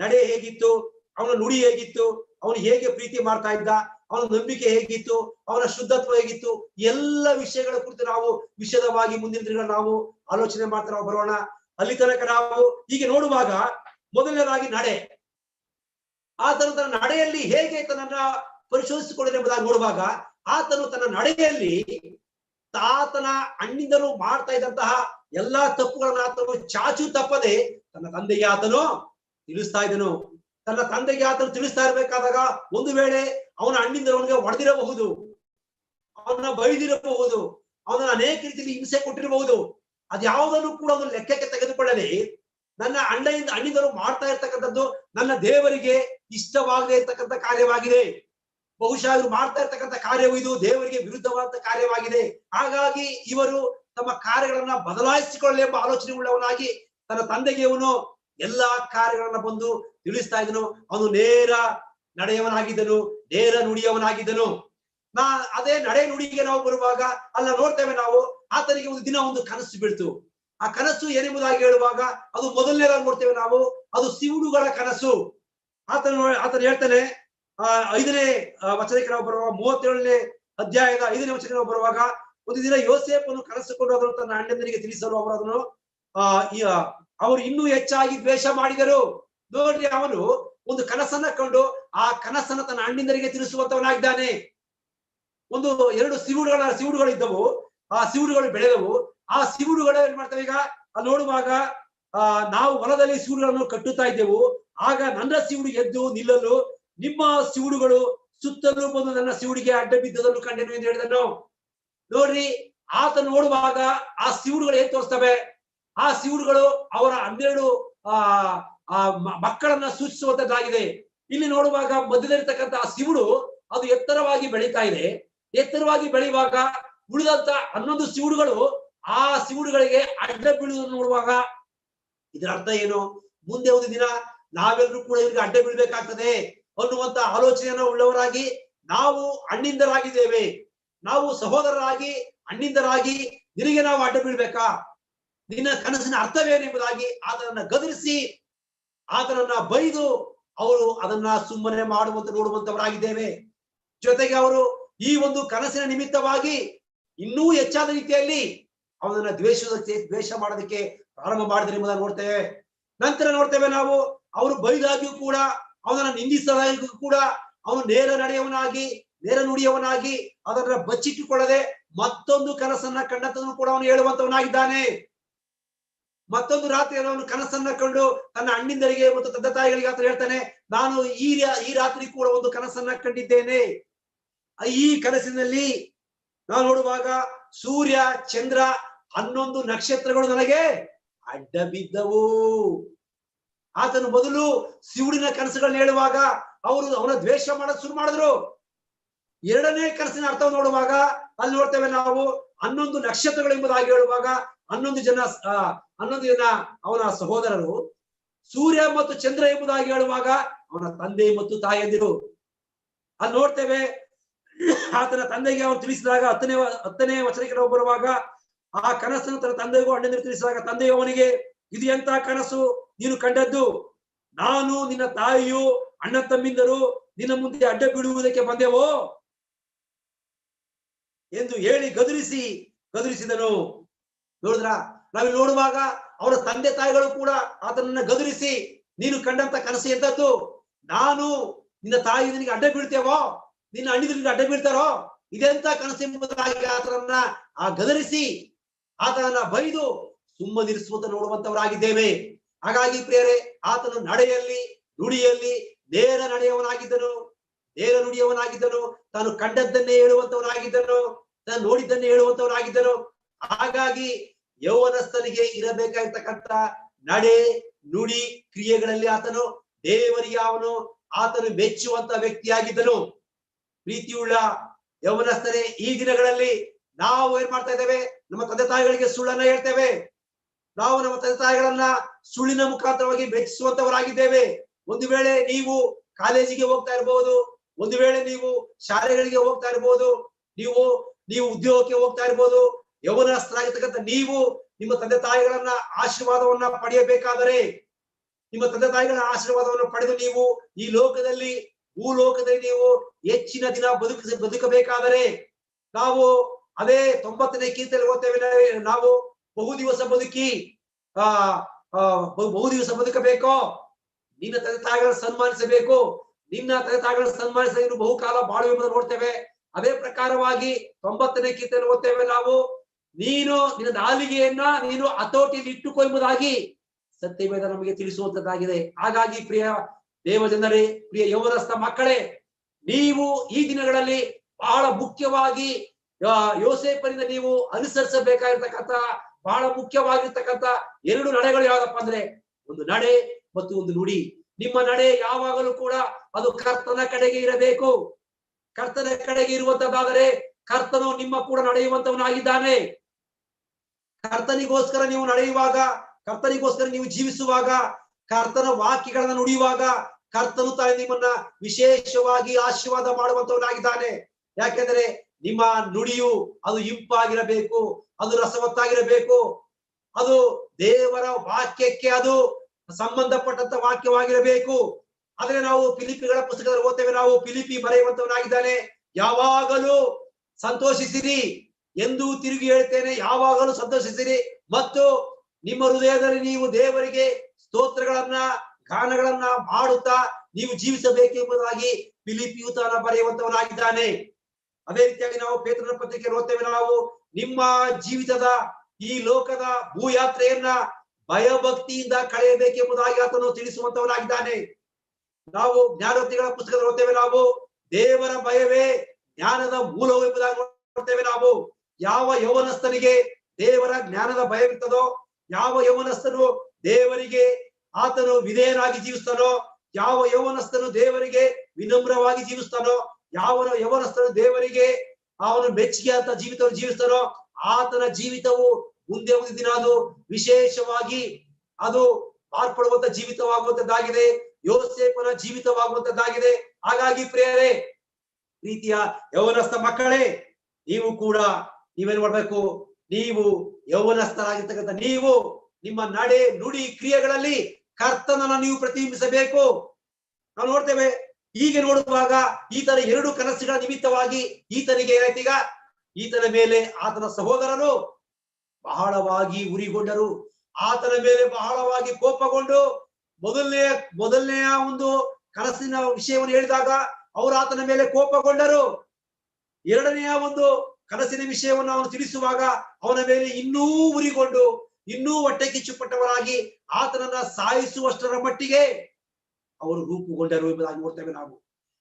ನಡೆ ಹೇಗಿತ್ತು, ಅವನ ನುಡಿ ಹೇಗಿತ್ತು, ಅವನು ಹೇಗೆ ಪ್ರೀತಿ ಮಾಡ್ತಾ ಇದ್ದ, ಅವನ ನಂಬಿಕೆ ಹೇಗಿತ್ತು, ಅವನ ಶುದ್ಧತ್ವ ಹೇಗಿತ್ತು, ಎಲ್ಲ ವಿಷಯಗಳ ಕುರಿತು ನಾವು ವಿಷದವಾಗಿ ಮುಂದಿನ ದಿನ ನಾವು ಆಲೋಚನೆ ಮಾಡ್ತಾ ನಾವು ಬರೋಣ. ಅಲ್ಲಿ ತನಕ ನಾವು ಹೀಗೆ ನೋಡುವಾಗ, ಮೊದಲನೇದಾಗಿ ನಡೆ. ಆತನು ತನ್ನ ನಡೆಯಲ್ಲಿ ಹೇಗೆ ತನ್ನನ್ನ ಪರಿಶೋಧಿಸಿಕೊಳ್ಳುವುದೆಂಬುದಾಗಿ ನೋಡುವಾಗ, ಆತನು ತನ್ನ ನಡೆಯಲ್ಲಿ ಆತನ ಅಣ್ಣಿಂದಲೂ ಮಾಡ್ತಾ ಇದ್ದಂತಹ ಎಲ್ಲಾ ತಪ್ಪುಗಳನ್ನ ಆತನು ಚಾಚು ತಪ್ಪದೆ ತನ್ನ ತಂದೆಗೆ ಆತನು ತಿಳಿಸ್ತಾ ಇದ್ದನು. ತನ್ನ ತಂದೆಗೆ ಆತನು ತಿಳಿಸ್ತಾ ಇರ್ಬೇಕಾದಾಗ ಒಂದು ವೇಳೆ ಅವನ ಅಣ್ಣಿಂದರು ಅವನಿಗೆ ಹೊಡೆದಿರಬಹುದು, ಅವನ ಬೈದಿರಬಹುದು, ಅವನ ಅನೇಕ ರೀತಿಯಲ್ಲಿ ಹಿಂಸೆ ಕೊಟ್ಟಿರಬಹುದು. ಅದ್ಯಾವುದನ್ನು ಕೂಡ ಒಂದು ಲೆಕ್ಕಕ್ಕೆ ತೆಗೆದುಕೊಳ್ಳದೆ ನನ್ನ ಅಣ್ಣಿಂದರು ಮಾಡ್ತಾ ಇರ್ತಕ್ಕಂಥದ್ದು ನನ್ನ ದೇವರಿಗೆ ಇಷ್ಟವಾಗದೇ ಇರ್ತಕ್ಕಂಥ ಕಾರ್ಯವಾಗಿದೆ. ಬಹುಶಃ ಇವರು ಮಾಡ್ತಾ ಇರ್ತಕ್ಕಂಥ ಕಾರ್ಯವು ಇದು ದೇವರಿಗೆ ವಿರುದ್ಧವಾದ ಕಾರ್ಯವಾಗಿದೆ. ಹಾಗಾಗಿ ಇವರು ತಮ್ಮ ಕಾರ್ಯಗಳನ್ನ ಬದಲಾಯಿಸಿಕೊಳ್ಳಲಿ ಎಂಬ ಆಲೋಚನೆ ಉಳ್ಳವನಾಗಿ ತನ್ನ ತಂದೆಗೆ ಅವನು ಎಲ್ಲಾ ಕಾರ್ಯಗಳನ್ನ ಬಂದು ತಿಳಿಸ್ತಾ ಇದ್ದನು. ಅವನು ನೇರ ನಡೆಯವನಾಗಿದ್ದನು, ನೇರ ನುಡಿಯವನಾಗಿದ್ದನು. ಅದೇ ನಡೆ ನುಡಿಗೆ ನಾವು ಬರುವಾಗ ಅಲ್ಲ ನೋಡ್ತೇವೆ ನಾವು, ಆತನಿಗೆ ಒಂದು ದಿನ ಒಂದು ಕನಸು ಬೀಳ್ತು. ಆ ಕನಸು ಏನೆಂಬುದಾಗಿ ಹೇಳುವಾಗ ಅದು ಮೊದಲನೇದಾಗಿ ನೋಡ್ತೇವೆ ನಾವು, ಅದು ಸಿವುಡುಗಳ ಕನಸು. ಆತನು ಹೇಳ್ತಾನೆ 5ನೇ ವಚನಕ್ಕೆ ನಾವು ಬರುವಾಗ, 37ನೇ ಅಧ್ಯಾಯದ 5ನೇ ವಚನಕ್ಕೆ ನಾವು ಬರುವಾಗ, ಒಂದು ದಿನ ಯೋಸೇಫನು ಕನಸುಕೊಂಡು ಅದನ್ನು ತನ್ನ ಅಣ್ಣಂದರಿಗೆ ತಿಳಿಸಲು ಅವರು ಇನ್ನೂ ಹೆಚ್ಚಾಗಿ ದ್ವೇಷ ಮಾಡಿದರು. ನೋಡ್ರಿ, ಅವನು ಒಂದು ಕನಸನ್ನ ಕಂಡು ಆ ಕನಸನ್ನ ತನ್ನ ಅಣ್ಣಿಂದರಿಗೆ ತಿಳಿಸುವಂತವನಾಗಿದ್ದಾನೆ. 2 ಸಿವುಡುಗಳಿದ್ದವು, ಆ ಸಿವುಡುಗಳು ಬೆಳೆದವು. ಆ ಸಿವುಡುಗಳು ಏನ್ ಮಾಡ್ತವೆ, ಈಗ ಅಲ್ಲಿ ನೋಡುವಾಗ ನಾವು ಹೊಲದಲ್ಲಿ ಸಿವುಡುಗಳನ್ನು ಕಟ್ಟುತ್ತಾ ಇದ್ದೆವು. ಆಗ ನನ್ನ ಸಿವುಡು ಎದ್ದು ನಿಲ್ಲಲು ನಿಮ್ಮ ಸಿವುಡುಗಳು ಸುತ್ತಲೂ ಬಂದು ನನ್ನ ಸಿವುಡಿಗೆ ಅಡ್ಡ ಬಿದ್ದದನ್ನು ಕಂಡೆನು ಎಂದು ಹೇಳಿದನು. ನೋಡ್ರಿ, ಆತ ನೋಡುವಾಗ ಆ ಸಿವುಡುಗಳು ಏನ್ ತೋರಿಸ್ತವೆ, ಆ ಸಿವುಡುಗಳು ಅವರ 12 ಮಕ್ಕಳನ್ನ ಸೂಚಿಸುವಂತದ್ದಾಗಿದೆ. ಇಲ್ಲಿ ನೋಡುವಾಗ ಮಧ್ಯದಲ್ಲಿರ್ತಕ್ಕಂಥ ಆ ಸಿವುಡು ಅದು ಎತ್ತರವಾಗಿ ಬೆಳೀತಾ ಇದೆ. ಎತ್ತರವಾಗಿ ಬೆಳೆಯುವಾಗ ಉಳಿದಂತ 11 ಸಿವುಡುಗಳು ಆ ಸಿವುಡುಗಳಿಗೆ ಅಡ್ಡ ಬೀಳುವುದನ್ನು ನೋಡುವಾಗ ಇದರ ಅರ್ಥ ಏನು, ಮುಂದೆ ಒಂದು ದಿನ ನಾವೆಲ್ಲರೂ ಕೂಡ ಇವ್ರಿಗೆ ಅಡ್ಡ ಬೀಳ್ಬೇಕಾಗ್ತದೆ. ಅನ್ನುವಂತ ಆಲೋಚನೆಯನ್ನು ಉಳ್ಳವರಾಗಿ ನಾವು ಅಣ್ಣಿಂದರಾಗಿದ್ದೇವೆ, ನಾವು ಸಹೋದರರಾಗಿ ಅಣ್ಣಿಂದರಾಗಿ ನಿನಗೆ ನಾವು ಅಡ್ಡ ಬೀಳ್ಬೇಕಾ, ನಿನ್ನ ಕನಸಿನ ಅರ್ಥವೇನೆಂಬುದಾಗಿ ಆತನನ್ನ ಗದರಿಸಿ ಆತನನ್ನ ಬೈದು ಅವರು ಅದನ್ನ ಸುಮ್ಮನೆ ಮಾಡುವಂತ ನೋಡುವಂತವರಾಗಿದ್ದೇವೆ. ಜೊತೆಗೆ ಅವರು ಈ ಒಂದು ಕನಸಿನ ನಿಮಿತ್ತವಾಗಿ ಇನ್ನೂ ಹೆಚ್ಚಾದ ರೀತಿಯಲ್ಲಿ ಅವನನ್ನ ದ್ವೇಷ ಮಾಡೋದಕ್ಕೆ ಪ್ರಾರಂಭ ಮಾಡಿದ್ರೆ ಎಂಬುದನ್ನು ನೋಡ್ತೇವೆ. ನಂತರ ನೋಡ್ತೇವೆ ನಾವು ಅವರು ಬೈದಾಗಿಯೂ ಕೂಡ ಅವನನ್ನ ನಿಂದಿಸಲಾಗಿಯೂ ಕೂಡ ಅವನು ನೇರ ನಡೆಯವನಾಗಿ ನೇರ ನುಡಿಯವನಾಗಿ ಅದನ್ನ ಬಚ್ಚಿಟ್ಟುಕೊಳ್ಳದೆ ಮತ್ತೊಂದು ಕನಸನ್ನ ಕಂಡಂತನು ಕೂಡ ಅವನು ಹೇಳುವಂತವನಾಗಿದ್ದಾನೆ. ಮತ್ತೊಂದು ರಾತ್ರಿ ಅವನು ಕನಸನ್ನ ಕಂಡು ತನ್ನ ಅಣ್ಣಿಂದರಿಗೆ ಮತ್ತು ತಂದೆ ತಾಯಿಗಳಿಗೆ ಆತ ಹೇಳ್ತಾನೆ, ನಾನು ಈ ರಾತ್ರಿ ಕೂಡ ಒಂದು ಕನಸನ್ನ ಕಂಡಿದ್ದೇನೆ. ಈ ಕನಸಿನಲ್ಲಿ ನಾವು ನೋಡುವಾಗ ಸೂರ್ಯ ಚಂದ್ರ 11 ನಕ್ಷತ್ರಗಳು ನನಗೆ ಅಡ್ಡ ಬಿದ್ದವು. ಆತನು ಮೊದಲು ಶಿವುಡಿನ ಕನಸುಗಳನ್ನ ಹೇಳುವಾಗ ಅವನ ದ್ವೇಷ ಮಾಡೋದು ಶುರು ಮಾಡಿದ್ರು. ಎರಡನೇ ಕನಸಿನ ಅರ್ಥ ನೋಡುವಾಗ ಅಲ್ಲಿ ನೋಡ್ತೇವೆ ನಾವು 11 ನಕ್ಷತ್ರಗಳು ಎಂಬುದಾಗಿ ಹೇಳುವಾಗ 11 ಜನ ಅವನ ಸಹೋದರರು, ಸೂರ್ಯ ಮತ್ತು ಚಂದ್ರ ಎಂಬುದಾಗಿ ಹೇಳುವಾಗ ಅವನ ತಂದೆ ಮತ್ತು ತಾಯಿಯಂದಿರು. ಅಲ್ಲಿ ನೋಡ್ತೇವೆ ಆತನ ತಂದೆಗೆ ಅವನು ತಿಳಿಸಿದಾಗ 10ನೇ ವಚನಕ್ಕೆ ನಾವು ಬರುವಾಗ ಆ ಕನಸನ್ನು ತನ್ನ ತಂದೆಗೂ ಅಣ್ಣಂದಿರು ತಿಳಿಸಿದಾಗ ತಂದೆಯು ಅವನಿಗೆ, ಇದು ಎಂತ ಕನಸು ನೀನು ಕಂಡದ್ದು? ನಾನು ನಿನ್ನ ತಾಯಿಯು ಅಣ್ಣ ತಮ್ಮಿಂದರು ನಿನ್ನ ಮುಂದೆ ಅಡ್ಡ ಬೀಳುವುದಕ್ಕೆ ಬಂದೆವೋ ಎಂದು ಹೇಳಿ ಗದರಿಸಿದನು. ನೋಡಿದ್ರ, ನಾವಿಲ್ಲಿ ನೋಡುವಾಗ ಅವರ ತಂದೆ ತಾಯಿಗಳು ಕೂಡ ಆತನನ್ನ ಗದರಿಸಿ, ನೀನು ಕಂಡಂತ ಕನಸು ಎಂತದ್ದು? ನಾನು ನಿನ್ನ ತಾಯಿ ನಿನಗೆ ಅಡ್ಡ ಬೀಳ್ತೇವೋ, ನಿನ್ನ ಅಣ್ಣಿದ್ರಿಗೆ ಅಡ್ಡ ಬೀಳ್ತಾರೋ, ಇದೆಂತ ಕನಸು ಎಂಬುದಾಗಿ ಆತನನ್ನ ಗದರಿಸಿ ಆತನನ್ನ ಬೈದು ಸುಮ್ಮನಿರಿಸುವಂತ ನೋಡುವಂತವರಾಗಿದ್ದೇವೆ. ಹಾಗಾಗಿ ಪ್ರಿಯರೇ, ಆತನು ನಡೆಯಲ್ಲಿ ನುಡಿಯಲ್ಲಿ ನೇರ ನುಡಿಯವನಾಗಿದ್ದನು, ತಾನು ಕಂಡದ್ದನ್ನೇ ಹೇಳುವಂತವನಾಗಿದ್ದನು, ತಾನು ನೋಡಿದ್ದನ್ನೇ ಹೇಳುವಂತವನಾಗಿದ್ದನು. ಹಾಗಾಗಿ ಯೌವನಸ್ಥನಿಗೆ ಇರಬೇಕಾಗಿರ್ತಕ್ಕಂಥ ನಡೆ ನುಡಿ ಕ್ರಿಯೆಗಳಲ್ಲಿ ಆತನು ದೇವರಿಗೆ ಆತನು ಮೆಚ್ಚುವಂತ ವ್ಯಕ್ತಿಯಾಗಿದ್ದನು. ಪ್ರೀತಿಯುಳ್ಳ ಯೌವನಸ್ಥರೇ, ಈ ದಿನಗಳಲ್ಲಿ ನಾವು ಏನ್ ಮಾಡ್ತಾ ಇದ್ದೇವೆ? ನಮ್ಮ ತಂದೆ ತಾಯಿಗಳಿಗೆ ಸುಳ್ಳನ್ನ ಹೇಳ್ತೇವೆ. ನಾವು ನಮ್ಮ ತಂದೆ ತಾಯಿಗಳನ್ನ ಸುಳ್ಳಿನ ಮುಖಾಂತರವಾಗಿ ಮೆಚ್ಚಿಸುವಂತವರಾಗಿದ್ದೇವೆ. ಒಂದು ವೇಳೆ ನೀವು ಕಾಲೇಜಿಗೆ ಹೋಗ್ತಾ ಇರಬಹುದು, ಒಂದು ವೇಳೆ ನೀವು ಶಾಲೆಗಳಿಗೆ ಹೋಗ್ತಾ ಇರಬಹುದು, ನೀವು ಉದ್ಯೋಗಕ್ಕೆ ಹೋಗ್ತಾ ಇರ್ಬೋದು. ಯೌವನಸ್ಥರಾಗಿರ್ತಕ್ಕಂಥ ನೀವು ನಿಮ್ಮ ತಂದೆ ತಾಯಿಗಳನ್ನ ಆಶೀರ್ವಾದವನ್ನ ಪಡೆಯಬೇಕಾದರೆ, ನಿಮ್ಮ ತಂದೆ ತಾಯಿಗಳ ಆಶೀರ್ವಾದವನ್ನು ಪಡೆದು ನೀವು ಈ ಲೋಕದಲ್ಲಿ ಭೂಲೋಕದಲ್ಲಿ ನೀವು ಹೆಚ್ಚಿನ ದಿನ ಬದುಕಬೇಕಾದರೆ, ನಾವು ಅದೇ 90ನೇ ಕೀರ್ತನೆಯಲ್ಲಿ ಓದ್ತೇವೆ, ನಾವು ಬಹು ದಿವಸ ಬದುಕಬೇಕೋ, ನಿನ್ನ ತಂದೆ ತಾಯಿಗಳನ್ನು ಸನ್ಮಾನಿಸಬೇಕು, ನಿನ್ನ ತಂದೆ ತಾಯಿಗಳನ್ನು ಸನ್ಮಾನಿಸಿದ ನೀನು ಬಹುಕಾಲ ಬಾಳು ಎಂಬುದನ್ನು ನೋಡ್ತೇವೆ. ಅದೇ ಪ್ರಕಾರವಾಗಿ 90ನೇ ಕೀರ್ತನೆಯಲ್ಲಿ ಓದ್ತೇವೆ ನಾವು, ನೀನು ನಿನ್ನ ನಾಲಿಗೆಯನ್ನ ನೀನು ಹತೋಟಿಯಲ್ಲಿ ಇಟ್ಟುಕೊ ಎಂಬುದಾಗಿ ಸತ್ಯವೇದ ನಮಗೆ ತಿಳಿಸುವಂತದ್ದಾಗಿದೆ. ಹಾಗಾಗಿ ಪ್ರಿಯ ದೇವಜನರೇ, ಪ್ರಿಯ ಯೌವನಸ್ಥ ಮಕ್ಕಳೇ, ನೀವು ಈ ದಿನಗಳಲ್ಲಿ ಬಹಳ ಮುಖ್ಯವಾಗಿ ಯೋಸೇಫನಿಂದ ನೀವು ಅನುಸರಿಸಬೇಕಾಗಿರ್ತಕ್ಕಂಥ ಬಹಳ ಮುಖ್ಯವಾಗಿರ್ತಕ್ಕಂಥ 2 ನಡೆಗಳು ಯಾವ್ದಪ್ಪ ಅಂದ್ರೆ, ಒಂದು ನಡೆ ಮತ್ತು ಒಂದು ನುಡಿ. ನಿಮ್ಮ ನಡೆ ಯಾವಾಗಲೂ ಕೂಡ ಅದು ಕರ್ತನ ಕಡೆಗೆ ಇರಬೇಕು. ಕರ್ತನ ಕಡೆಗೆ ಇರುವಂತದ್ದಾದರೆ ಕರ್ತನು ನಿಮ್ಮ ಕೂಡ ನಡೆಯುವಂತವನಾಗಿದ್ದಾನೆ. ಕರ್ತನಿಗೋಸ್ಕರ ನೀವು ನಡೆಯುವಾಗ, ಕರ್ತನಿಗೋಸ್ಕರ ನೀವು ಜೀವಿಸುವಾಗ, ಕರ್ತನ ವಾಕ್ಯಗಳನ್ನ ನುಡಿಯುವಾಗ ಕರ್ತನು ತಾಯಿ ನಿಮ್ಮನ್ನ ವಿಶೇಷವಾಗಿ ಆಶೀರ್ವಾದ ಮಾಡುವಂತವನಾಗಿದ್ದಾನೆ. ಯಾಕೆಂದ್ರೆ ನಿಮ್ಮ ನುಡಿಯು ಅದು ಇಂಪಾಗಿರಬೇಕು, ಅದು ರಸವತ್ತಾಗಿರಬೇಕು, ಅದು ದೇವರ ವಾಕ್ಯಕ್ಕೆ ಅದು ಸಂಬಂಧಪಟ್ಟಂತ ವಾಕ್ಯವಾಗಿರಬೇಕು. ಆದ್ರೆ ನಾವು ಫಿಲಿಪಿಗಳ ಪುಸ್ತಕದಲ್ಲಿ ಓದ್ತೇವೆ, ನಾವು ಫಿಲಿಪಿ ಬರೆಯುವಂತವನಾಗಿದ್ದಾನೆ, ಯಾವಾಗಲೂ ಸಂತೋಷಿಸಿರಿ ಎಂದು ತಿರುಗಿ ಹೇಳ್ತೇನೆ, ಯಾವಾಗಲೂ ಸಂತೋಷಿಸಿರಿ ಮತ್ತು ನಿಮ್ಮ ಹೃದಯದಲ್ಲಿ ನೀವು ದೇವರಿಗೆ ಸ್ತೋತ್ರಗಳನ್ನ ಗಾನಗಳನ್ನ ಮಾಡುತ್ತಾ ನೀವು ಜೀವಿಸಬೇಕೆಂಬುದಾಗಿ ಫಿಲಿಪಿಯು ತಾನ ಬರೆಯುವಂತವನಾಗಿದ್ದಾನೆ. ಅದೇ ರೀತಿಯಾಗಿ ನಾವು ಪೇತ್ರನ ಪತ್ರಿಕೆಯಲ್ಲಿ ಓದ್ತೇವೆ, ನಾವು ನಿಮ್ಮ ಜೀವಿತದ ಈ ಲೋಕದ ಭೂಯಾತ್ರೆಯನ್ನ ಭಯಭಕ್ತಿಯಿಂದ ಕಳೆಯಬೇಕೆಂಬುದಾಗಿ ಆತನು ತಿಳಿಸುವಂತವನಾಗಿದ್ದಾನೆ. ನಾವು ಜ್ಞಾನೋಕ್ತಿಗಳ ಪುಸ್ತಕದಲ್ಲಿ ಓದ್ತೇವೆ, ನಾವು ದೇವರ ಭಯವೇ ಜ್ಞಾನದ ಮೂಲವು ಎಂಬುದಾಗಿ ನೋಡ್ತೇವೆ. ನಾವು ಯಾವ ಯೌವನಸ್ಥನಿಗೆ ದೇವರ ಜ್ಞಾನದ ಭಯವಿರ್ತದೋ, ಯಾವ ಯೌವನಸ್ಥನು ದೇವರಿಗೆ ಆತನು ವಿಧೇಯನಾಗಿ ಜೀವಿಸ್ತಾನೋ, ಯಾವ ಯೌವನಸ್ಥನು ದೇವರಿಗೆ ವಿನಮ್ರವಾಗಿ ಜೀವಿಸ್ತಾನೋ, ಯಾವ ಯೌವನಸ್ಥನು ದೇವರಿಗೆ ಅವನು ಮೆಚ್ಚುಗೆ ಅಂತ ಜೀವಿತವನ್ನು ಜೀವಿಸ್ತಾನೋ, ಆತನ ಜೀವಿತವು ಮುಂದೆ ಒಂದು ದಿನ ಅದು ವಿಶೇಷವಾಗಿ ಅದು ಮಾರ್ಪಡುವಂತ ಜೀವಿತವಾಗುವಂತದ್ದಾಗಿದೆ. ಯೋಸೇಫನ ಜೀವಿತವಾಗುವಂತದ್ದಾಗಿದೆ. ಹಾಗಾಗಿ ಪ್ರಿಯರೇ, ಪ್ರೀತಿಯ ಯೌವನಸ್ಥ ಮಕ್ಕಳೇ, ನೀವು ಕೂಡ ನೀವೇನ್ ಮಾಡ್ಬೇಕು? ನೀವು ಯೌವನಸ್ಥರಾಗಿರ್ತಕ್ಕಂಥ ನೀವು ನಿಮ್ಮ ನಡೆ ನುಡಿ ಕ್ರಿಯೆಗಳಲ್ಲಿ ಕರ್ತನನ್ನ ನೀವು ಪ್ರತಿಬಿಂಬಿಸಬೇಕು. ನಾವು ನೋಡ್ತೇವೆ, ಹೀಗೆ ನೋಡುವಾಗ ಈತನ 2 ಕನಸುಗಳ ನಿಮಿತ್ತವಾಗಿ ಈತನಿಗೆ ಏನಾಯ್ತು? ಈಗ ಈತನ ಮೇಲೆ ಆತನ ಸಹೋದರರು ಬಹಳವಾಗಿ ಉರಿಗೊಂಡರು. ಆತನ ಮೇಲೆ ಬಹಳವಾಗಿ ಕೋಪಗೊಂಡು ಮೊದಲನೆಯ ಒಂದು ಕನಸಿನ ವಿಷಯವನ್ನು ಹೇಳಿದಾಗ ಅವರು ಆತನ ಮೇಲೆ ಕೋಪಗೊಂಡರು. 2ನೆಯ ಒಂದು ಕನಸಿನ ವಿಷಯವನ್ನು ಅವನು ತಿಳಿಸುವಾಗ ಅವನ ಮೇಲೆ ಇನ್ನೂ ಉರಿಗೊಂಡು ಇನ್ನೂ ಹೊಟ್ಟೆ ಕಿಚ್ಚುಪಟ್ಟವರಾಗಿ ಆತನನ್ನ ಸಾಯಿಸುವಷ್ಟರ ಮಟ್ಟಿಗೆ ಅವರು ರೂಪುಗೊಂಡರು ಎಂಬುದಾಗಿ ನೋಡ್ತೇವೆ ನಾವು.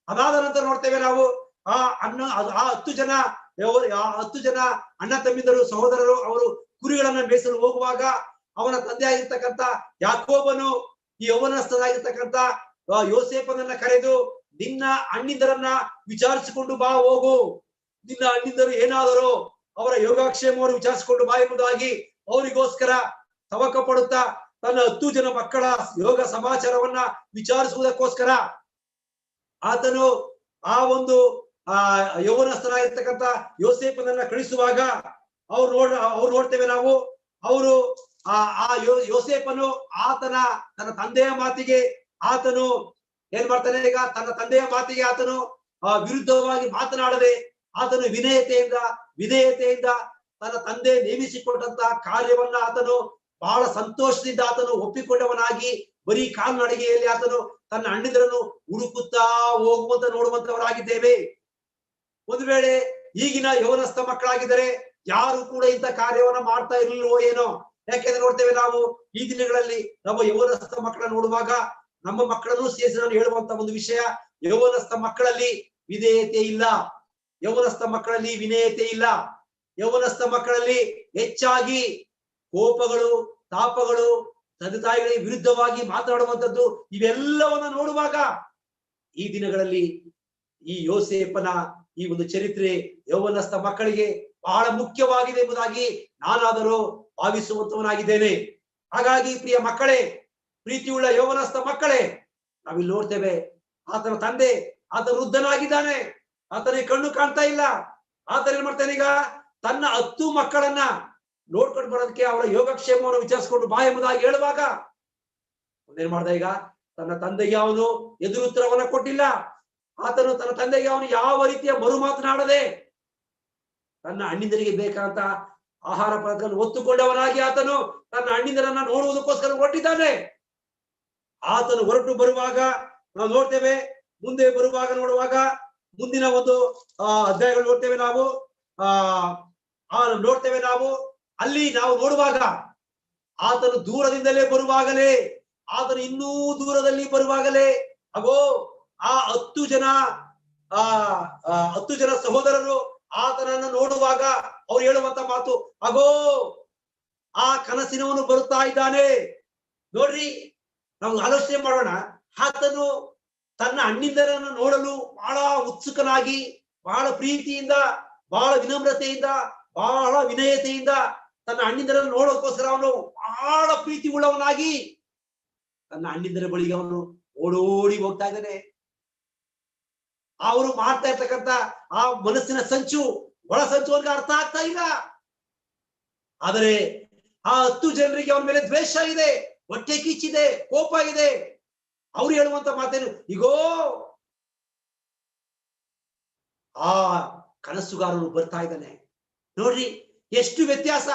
ಅದಾದ ನಂತರ ನೋಡ್ತೇವೆ ನಾವು ಆ 10 ಜನ ಅಣ್ಣ ತಮ್ಮಿಂದರು ಸಹೋದರರು ಅವರು ಕುರಿಗಳನ್ನ ಮೇಯಿಸಲು ಹೋಗುವಾಗ ಅವನ ತಂದೆ ಆಗಿರ್ತಕ್ಕಂಥ ಯಾಕೋಬನು ಈ ಯೌವನಸ್ಥರಾಗಿರ್ತಕ್ಕಂಥ ಯೋಸೇಫನನ್ನ ಕರೆದು, ನಿನ್ನ ಅಣ್ಣಿಂದರನ್ನ ವಿಚಾರಿಸಿಕೊಂಡು ಬಾ, ಹೋಗು, ನಿನ್ನ ಅಣ್ಣಿಂದರು ಏನಾದರೂ ಅವರ ಯೋಗಕ್ಷೇಮವನ್ನು ವಿಚಾರಿಸಿಕೊಂಡು ಬಾ ಎಂಬುದಾಗಿ ಅವರಿಗೋಸ್ಕರ ತವಕ ಪಡುತ್ತಾ ತನ್ನ 10 ಜನ ಮಕ್ಕಳ ಯೋಗ ಸಮಾಚಾರವನ್ನ ವಿಚಾರಿಸುವುದಕ್ಕೋಸ್ಕರ ಆತನು ಆ ಒಂದು ಯೌವನಸ್ಥರಾಗಿರ್ತಕ್ಕಂಥ ಯೋಸೇಫನನ್ನ ಕಳಿಸುವಾಗ ಅವ್ರು ನೋಡ್ತೇವೆ ನಾವು, ಅವರು ಯೋಸೇಫನು ತನ್ನ ತಂದೆಯ ಮಾತಿಗೆ ಆತನು ಏನ್ ಮಾಡ್ತಾನೆ? ಈಗ ತನ್ನ ತಂದೆಯ ಮಾತಿಗೆ ಆತನು ವಿರುದ್ಧವಾಗಿ ಮಾತನಾಡದೆ ಆತನು ವಿಧೇಯತೆಯಿಂದ ತನ್ನ ತಂದೆ ನೇಮಿಸಿಕೊಂಡಂತಹ ಕಾರ್ಯವನ್ನ ಆತನು ಬಹಳ ಸಂತೋಷದಿಂದ ಆತನು ಒಪ್ಪಿಕೊಂಡವನಾಗಿ ಬರೀ ಕಾಲ್ನಡಿಗೆಯಲ್ಲಿ ಆತನು ತನ್ನ ಅಣ್ಣಿದರನ್ನು ಹುಡುಕುತ್ತಾ ಹೋಗುವಂತ ನೋಡುವಂತವರಾಗಿದ್ದೇವೆ. ಒಂದು ವೇಳೆ ಈಗಿನ ಯೌವನಸ್ಥ ಮಕ್ಕಳಾಗಿದ್ದರೆ ಯಾರು ಕೂಡ ಇಂಥ ಕಾರ್ಯವನ್ನ ಮಾಡ್ತಾ ಇರಲಿಲ್ಲವೋ ಏನೋ. ಯಾಕೆಂದ್ರೆ ನೋಡ್ತೇವೆ ನಾವು ಈ ದಿನಗಳಲ್ಲಿ ನಮ್ಮ ಯೌವನಸ್ಥ ಮಕ್ಕಳನ್ನ ನೋಡುವಾಗ ನಮ್ಮ ಮಕ್ಕಳನ್ನು ಸೇರಿಸಿ ನಾನು ಹೇಳುವಂತ ಒಂದು ವಿಷಯ, ಯೌವನಸ್ಥ ಮಕ್ಕಳಲ್ಲಿ ವಿಧೇಯತೆ ಇಲ್ಲ, ಯೌವನಸ್ಥ ಮಕ್ಕಳಲ್ಲಿ ವಿನಯತೆ ಇಲ್ಲ, ಯೌವನಸ್ಥ ಮಕ್ಕಳಲ್ಲಿ ಹೆಚ್ಚಾಗಿ ಕೋಪಗಳು, ತಾಪಗಳು, ತಂದೆ ತಾಯಿಗಳಿಗೆ ವಿರುದ್ಧವಾಗಿ ಮಾತನಾಡುವಂಥದ್ದು, ಇವೆಲ್ಲವನ್ನ ನೋಡುವಾಗ ಈ ದಿನಗಳಲ್ಲಿ ಈ ಯೋಸೇಫನ ಈ ಒಂದು ಚರಿತ್ರೆ ಯೌವನಸ್ಥ ಮಕ್ಕಳಿಗೆ ಬಹಳ ಮುಖ್ಯವಾಗಿದೆ ಎಂಬುದಾಗಿ ನಾನಾದರೂ ಭಾವಿಸುವಂತವನಾಗಿದ್ದೇನೆ. ಹಾಗಾಗಿ ಪ್ರಿಯ ಮಕ್ಕಳೇ, ಪ್ರೀತಿಯುಳ್ಳ ಯೌವನಸ್ಥ ಮಕ್ಕಳೇ, ನಾವಿಲ್ಲಿ ನೋಡ್ತೇವೆ ಆತನ ತಂದೆ ಆತ ವೃದ್ಧನಾಗಿದ್ದಾನೆ, ಆತನಿಗೆ ಕಣ್ಣು ಕಾಣ್ತಾ ಇಲ್ಲ. ಆತನ ಏನ್ ಮಾಡ್ತಾನೆ? ಈಗ ತನ್ನ 10 ಮಕ್ಕಳನ್ನ ನೋಡ್ಕೊಂಡು ಬರೋದಕ್ಕೆ ಅವರ ಯೋಗಕ್ಷೇಮವನ್ನು ವಿಚಾರಿಸಿಕೊಂಡು ಬಾ ಎಂಬುದಾಗಿ ಹೇಳುವಾಗ ಒಂದೇನ್ ಮಾಡ್ದ? ಈಗ ತನ್ನ ತಂದೆಗೆ ಅವನು ಎದುರುತ್ತರವನ್ನ ಕೊಟ್ಟಿಲ್ಲ. ಆತನು ತನ್ನ ತಂದೆಗೆ ಅವನು ಯಾವ ರೀತಿಯ ಮರು ಮಾತನಾಡದೆ ತನ್ನ ಅಣ್ಣಿಂದರಿಗೆ ಬೇಕಾದಂತ ಆಹಾರ ಪದಾರ್ಥಗಳನ್ನು ಒತ್ತುಕೊಂಡವನಾಗಿ ಆತನು ತನ್ನ ಅಣ್ಣಿಂದರನ್ನ ನೋಡುವುದಕ್ಕೋಸ್ಕರ ಹೊರಟಿದ್ದಾನೆ. ಆತನು ಹೊರಟು ಬರುವಾಗ ನಾವು ನೋಡ್ತೇವೆ, ಮುಂದೆ ನೋಡುವಾಗ ಮುಂದಿನ ಒಂದು ಅಧ್ಯಾಯಗಳು ನೋಡ್ತೇವೆ ನಾವು ಅಲ್ಲಿ ನಾವು ನೋಡುವಾಗ ಆತನು ದೂರದಿಂದಲೇ ಬರುವಾಗಲೇ, ಆತನು ಇನ್ನೂ ದೂರದಲ್ಲಿ ಬರುವಾಗಲೇ ಅಗೋ ಆ 10 ಜನ ಸಹೋದರರು ಆತನನ್ನು ನೋಡುವಾಗ ಅವ್ರು ಹೇಳುವಂತ ಮಾತು, ಅಗೋ ಆ ಕನಸಿನವನು ಬರುತ್ತಾ ಇದ್ದಾನೆ. ನೋಡ್ರಿ, ನಾವು ಆಲೋಚನೆ ಮಾಡೋಣ. ಆತನು ತನ್ನ ಅಣ್ಣಿಂದರನ್ನು ನೋಡಲು ಬಹಳ ಉತ್ಸುಕನಾಗಿ, ಬಹಳ ಪ್ರೀತಿಯಿಂದ, ಬಹಳ ವಿನಮ್ರತೆಯಿಂದ, ಬಹಳ ವಿನಯತೆಯಿಂದ ತನ್ನ ಅಣ್ಣಿಂದರನ್ನು ನೋಡೋದಕ್ಕೋಸ್ಕರ ಅವನು ಬಹಳ ಪ್ರೀತಿ ಉಳ್ಳವನಾಗಿ ತನ್ನ ಅಣ್ಣಿಂದರ ಬಳಿಗೆ ಅವನು ಓಡೋಡಿ ಹೋಗ್ತಾ ಇದ್ದಾನೆ. ಅವರು ಮಾಡ್ತಾ ಇರ್ತಕ್ಕಂಥ ಆ ಮನಸ್ಸಿನ ಸಂಚು, ಒಳ ಸಂಚು ಅವ್ರಿಗೆ ಅರ್ಥ ಆಗ್ತಾ ಇಲ್ಲ. ಆದರೆ ಆ 10 ಜನರಿಗೆ ಅವನ ಮೇಲೆ ದ್ವೇಷ ಇದೆ, ಹೊಟ್ಟೆ ಕಿಚ್ಚಿದೆ, ಕೋಪ ಇದೆ. ಅವ್ರು ಹೇಳುವಂತ ಮಾತೇನು? ಇಗೋ ಆ ಕನಸುಗಾರನು ಬರ್ತಾ ಇದ್ದಾನೆ. ನೋಡ್ರಿ ಎಷ್ಟು ವ್ಯತ್ಯಾಸ!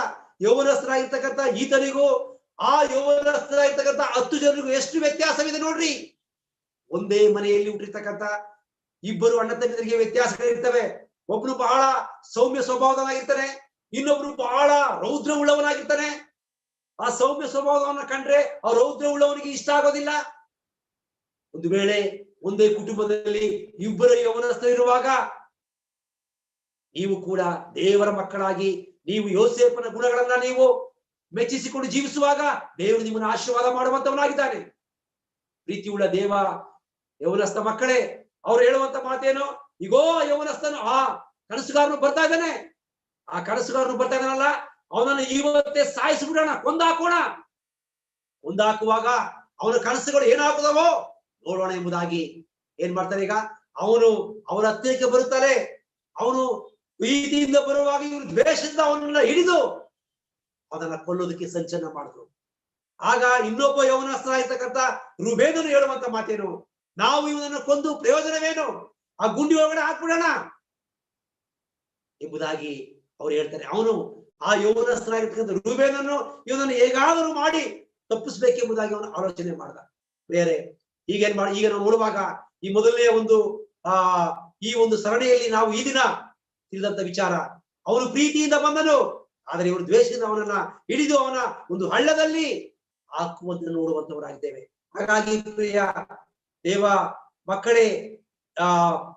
ಯೌವನಸ್ಥರಾಗಿರ್ತಕ್ಕಂಥ ಈತನಿಗೂ ಆ ಯೌವನಸ್ಥರಾಗಿರ್ತಕ್ಕಂಥ 10 ಜನರಿಗೂ ಎಷ್ಟು ವ್ಯತ್ಯಾಸವಿದೆ ನೋಡ್ರಿ. ಒಂದೇ ಮನೆಯಲ್ಲಿ ಹುಟ್ಟಿರ್ತಕ್ಕಂಥ 2 ಅಣ್ಣ ತಮ್ಮಂದಿರಿಗೆ ವ್ಯತ್ಯಾಸಗಳಿರ್ತವೆ. ಒಬ್ರು ಬಹಳ ಸೌಮ್ಯ ಸ್ವಭಾವದವನಾಗಿರ್ತಾನೆ, ಇನ್ನೊಬ್ರು ಬಹಳ ರೌದ್ರ ಉಳ್ಳವನಾಗಿರ್ತಾನೆ. ಆ ಸೌಮ್ಯ ಸ್ವಭಾವವನ್ನ ಕಂಡ್ರೆ ಆ ರೌದ್ರ ಉಳ್ಳವನಿಗೆ ಇಷ್ಟ ಆಗೋದಿಲ್ಲ. ಒಂದು ವೇಳೆ ಒಂದೇ ಕುಟುಂಬದಲ್ಲಿ 2 ಯೌವನಸ್ಥರಿರುವಾಗ ನೀವು ಕೂಡ ದೇವರ ಮಕ್ಕಳಾಗಿ ನೀವು ಯೋಸೇಫನ ಗುಣಗಳನ್ನ ನೀವು ಮೆಚ್ಚಿಸಿಕೊಂಡು ಜೀವಿಸುವಾಗ ದೇವರು ನಿಮ್ಮನ್ನು ಆಶೀರ್ವಾದ ಮಾಡುವಂತವನಾಗಿದ್ದಾನೆ. ಪ್ರೀತಿಯುಳ್ಳ ದೇವ ಯೌವನಸ್ಥ ಮಕ್ಕಳೇ, ಅವ್ರು ಹೇಳುವಂತ ಮಾತೇನು? ಇಗೋ ಯೌವನಸ್ಥನು ಆ ಕನಸುಗಾರನು ಬರ್ತಾ ಇದ್ದಾನೆ. ಆ ಕನಸುಗಾರನು ಬರ್ತಾ ಇದ್ದಾನಲ್ಲ, ಅವನನ್ನು ಇವತ್ತೇ ಸಾಯಿಸಿಬಿಡೋಣ, ಕೊಂದಾಕೋಣ. ಕೊಂದಾಕುವಾಗ ಅವನ ಕನಸುಗಳು ಏನಾಗುತ್ತವೋ ನೋಡೋಣ ಎಂಬುದಾಗಿ ಏನ್ ಮಾಡ್ತಾರೆ ಈಗ ಅವನು ಅವನ ಹತ್ತಿರಕ್ಕೆ ಬರುತ್ತಾರೆ. ಅವನು ಪ್ರೀತಿಯಿಂದ ಬರುವಾಗ ಇವರು ದ್ವೇಷದಿಂದ ಅವನನ್ನ ಹಿಡಿದು ಅದನ್ನ ಕೊಲ್ಲೋದಕ್ಕೆ ಸಂಚಲನ ಮಾಡಿದ್ರು. ಆಗ ಇನ್ನೊಬ್ಬ ಯೌವನಸ್ಥನಾಗಿರ್ತಕ್ಕಂಥ ರೂಬೇನನು ಹೇಳುವಂತ ಮಾತೇನು, ನಾವು ಇವನನ್ನು ಕೊಂದು ಪ್ರಯೋಜನವೇನು, ಆ ಗುಂಡಿ ಒಳಗಡೆ ಹಾಕ್ಬಿಡೋಣ ಎಂಬುದಾಗಿ ಅವ್ರು ಹೇಳ್ತಾರೆ. ಅವನು ಆ ಯೌವನಸ್ಥನಾಗಿರ್ತಕ್ಕಂಥ ರೂಬೇನನ್ನು ಇವನನ್ನು ಹೇಗಾದರೂ ಮಾಡಿ ತಪ್ಪಿಸ್ಬೇಕೆಂಬುದಾಗಿ ಅವನು ಆಲೋಚನೆ ಮಾಡ್ದ. ಬೇರೆ ಈಗ ನಾವು ನೋಡುವಾಗ ಈ ಮೊದಲನೇ ಒಂದು ಈ ಒಂದು ಸರಣಿಯಲ್ಲಿ ನಾವು ಈ ದಿನ ತಿಳಿದಂತ ವಿಚಾರ, ಅವನು ಪ್ರೀತಿಯಿಂದ ಬಂದನು, ಆದರೆ ಇವರು ದ್ವೇಷದಿಂದ ಅವನನ್ನ ಹಿಡಿದು ಅವನ ಒಂದು ಹಳ್ಳದಲ್ಲಿ ಹಾಕುವಂತೆ ನೋಡುವಂತವರಾಗಿದ್ದೇವೆ. ಹಾಗಾಗಿ ಪ್ರಿಯ ದೇವ ಮಕ್ಕಳೇ,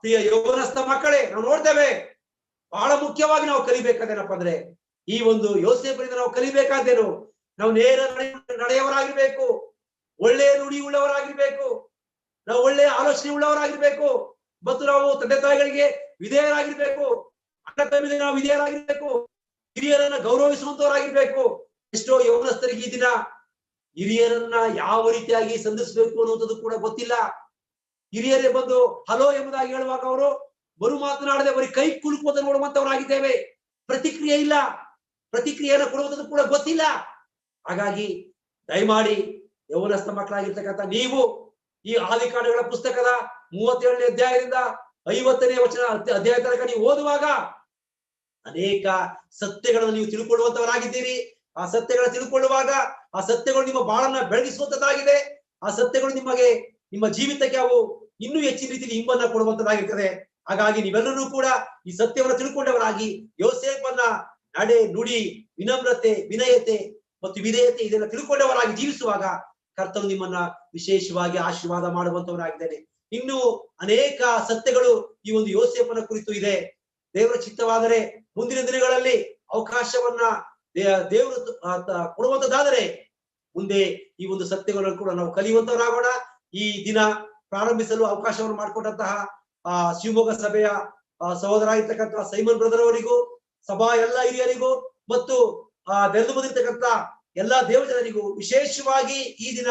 ಪ್ರಿಯ ಯೌವನಸ್ಥ ಮಕ್ಕಳೇ, ನಾವು ನೋಡ್ತೇವೆ ಬಹಳ ಮುಖ್ಯವಾಗಿ ನಾವು ಕಲಿಬೇಕಾದೇನಪ್ಪ ಅಂದ್ರೆ ಈ ಒಂದು ಯೋಸೇಫನಿಂದ ನಾವು ಕಲಿಬೇಕಾದೇನು, ನಾವು ನೇರ ನಡೆಯವರಾಗಿರ್ಬೇಕು, ಒಳ್ಳೆಯ ನುಡಿ ಉಳ್ಳವರಾಗಿರ್ಬೇಕು, ನಾವು ಒಳ್ಳೆಯ ಆಲೋಚನೆ ಉಳ್ಳವರಾಗಿರ್ಬೇಕು, ಮತ್ತು ನಾವು ತಂದೆ ತಾಯಿಗಳಿಗೆ ವಿಧೇಯರಾಗಿರ್ಬೇಕು, ಅಣ್ಣ ತಮ್ಮಿಗೆ ನಾವು ವಿಧೇಯರಾಗಿರ್ಬೇಕು, ಹಿರಿಯರನ್ನ ಗೌರವಿಸುವಂತವರಾಗಿರ್ಬೇಕು. ಎಷ್ಟೋ ಯೌವನಸ್ಥರಿಗೆ ಈ ದಿನ ಹಿರಿಯರನ್ನ ಯಾವ ರೀತಿಯಾಗಿ ಸಂಧಿಸ್ಬೇಕು ಅನ್ನುವಂಥದ್ದು ಕೂಡ ಗೊತ್ತಿಲ್ಲ. ಹಿರಿಯರೇ ಬಂದು ಹಲೋ ಎಂಬುದಾಗಿ ಹೇಳುವಾಗ ಅವರು ಬರು ಮಾತನಾಡದೆ ಬರೀ ಕೈ ಕುಲುಕುವುದನ್ನು ನೋಡುವಂತವರಾಗಿದ್ದೇವೆ. ಪ್ರತಿಕ್ರಿಯೆ ಇಲ್ಲ, ಪ್ರತಿಕ್ರಿಯೆಯನ್ನು ಕೊಡುವುದನ್ನು ಕೂಡ ಗೊತ್ತಿಲ್ಲ. ಹಾಗಾಗಿ ದಯಮಾಡಿ ಯೌವನಸ್ಥ ಮಕ್ಕಳಾಗಿರ್ತಕ್ಕಂಥ ನೀವು ಈ ಆದಿಕಾಂಡಗಳ ಪುಸ್ತಕದ 37ನೇ ಅಧ್ಯಾಯದಿಂದ 50ನೇ ಅಧ್ಯಾಯ ತನಕ ನೀವು ಓದುವಾಗ ಅನೇಕ ಸತ್ಯಗಳನ್ನು ನೀವು ತಿಳ್ಕೊಳ್ಳುವಂತವರಾಗಿದ್ದೀರಿ. ಆ ಸತ್ಯಗಳನ್ನು ತಿಳ್ಕೊಳ್ಳುವಾಗ ಆ ಸತ್ಯಗಳು ನಿಮ್ಮ ಬಾಳನ್ನ ಬೆಳಗಿಸುವಂತದ್ದಾಗಿದೆ. ಆ ಸತ್ಯಗಳು ನಿಮ್ಮ ಜೀವಿತಕ್ಕೆ ಅವು ಇನ್ನೂ ಹೆಚ್ಚಿನ ರೀತಿಯಲ್ಲಿ ಇಂಬನ್ನ ಕೊಡುವಂತದ್ದಾಗಿರ್ತದೆ. ಹಾಗಾಗಿ ನೀವೆಲ್ಲರೂ ಕೂಡ ಈ ಸತ್ಯವನ್ನು ತಿಳ್ಕೊಂಡವರಾಗಿ ಯೋಸೇಫನ ನಡೆ ನುಡಿ, ವಿನಮ್ರತೆ, ವಿನಯತೆ ಮತ್ತು ವಿಧೇಯತೆ ಇದನ್ನ ತಿಳ್ಕೊಂಡವರಾಗಿ ಜೀವಿಸುವಾಗ ಕರ್ತನು ನಿಮ್ಮನ್ನ ವಿಶೇಷವಾಗಿ ಆಶೀರ್ವಾದ ಮಾಡುವಂತವರಾಗಿದ್ದೇನೆ. ಇನ್ನು ಅನೇಕ ಸತ್ಯಗಳು ಈ ಒಂದು ಯೋಸೇಫನ ಕುರಿತು ಇದೆ. ದೇವರ ಚಿತ್ತವಾದರೆ ಮುಂದಿನ ದಿನಗಳಲ್ಲಿ ಅವಕಾಶವನ್ನ ದೇವರು ಕೊಡುವಂತದ್ದಾದರೆ ಮುಂದೆ ಈ ಒಂದು ಸತ್ಯಗಳನ್ನು ಕೂಡ ನಾವು ಕಲಿಯುವಂತವರಾಗೋಣ. ಈ ದಿನ ಪ್ರಾರಂಭಿಸಲು ಅವಕಾಶವನ್ನು ಮಾಡಿಕೊಟ್ಟಂತಹ ಶಿವಮೊಗ್ಗ ಸಭೆಯ ಸಹೋದರ ಆಗಿರ್ತಕ್ಕಂಥ ಸೈಮನ್ ಬ್ರದರ್ ಅವರಿಗೂ, ಸಭಾ ಎಲ್ಲ ಹಿರಿಯರಿಗೂ ಮತ್ತು ಬೆಳೆದು ಬಂದಿರ್ತಕ್ಕಂಥ ಎಲ್ಲಾ ದೇವಜನರಿಗೂ, ವಿಶೇಷವಾಗಿ ಈ ದಿನ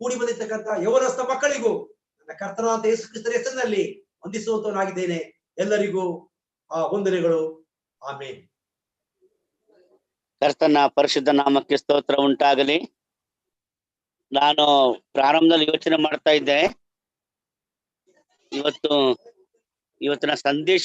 ಕೂಡಿ ಬಂದಿರ್ತಕ್ಕಂಥ ಯೌವನಸ್ಥ ಮಕ್ಕಳಿಗೂ ನನ್ನ ಕರ್ತನಾದ ಯೇಸು ಕ್ರಿಸ್ತರ ಹೆಸರಿನಲ್ಲಿ ವಂದಿಸುವಂತವನಾಗಿದ್ದೇನೆ. ಎಲ್ಲರಿಗೂ ವಂದನೆಗಳು. ಆಮೇನ್. ಕರ್ತನ ಪರಿಶುದ್ಧ ನಾಮಕ್ಕೆ ಸ್ತೋತ್ರ ಉಂಟಾಗಲಿ. ನಾನು ಪ್ರಾರಂಭದಲ್ಲಿ ಯೋಚನೆ ಮಾಡ್ತಾ ಇದ್ದೆ, ಇವತ್ತಿನ ಸಂದೇಶ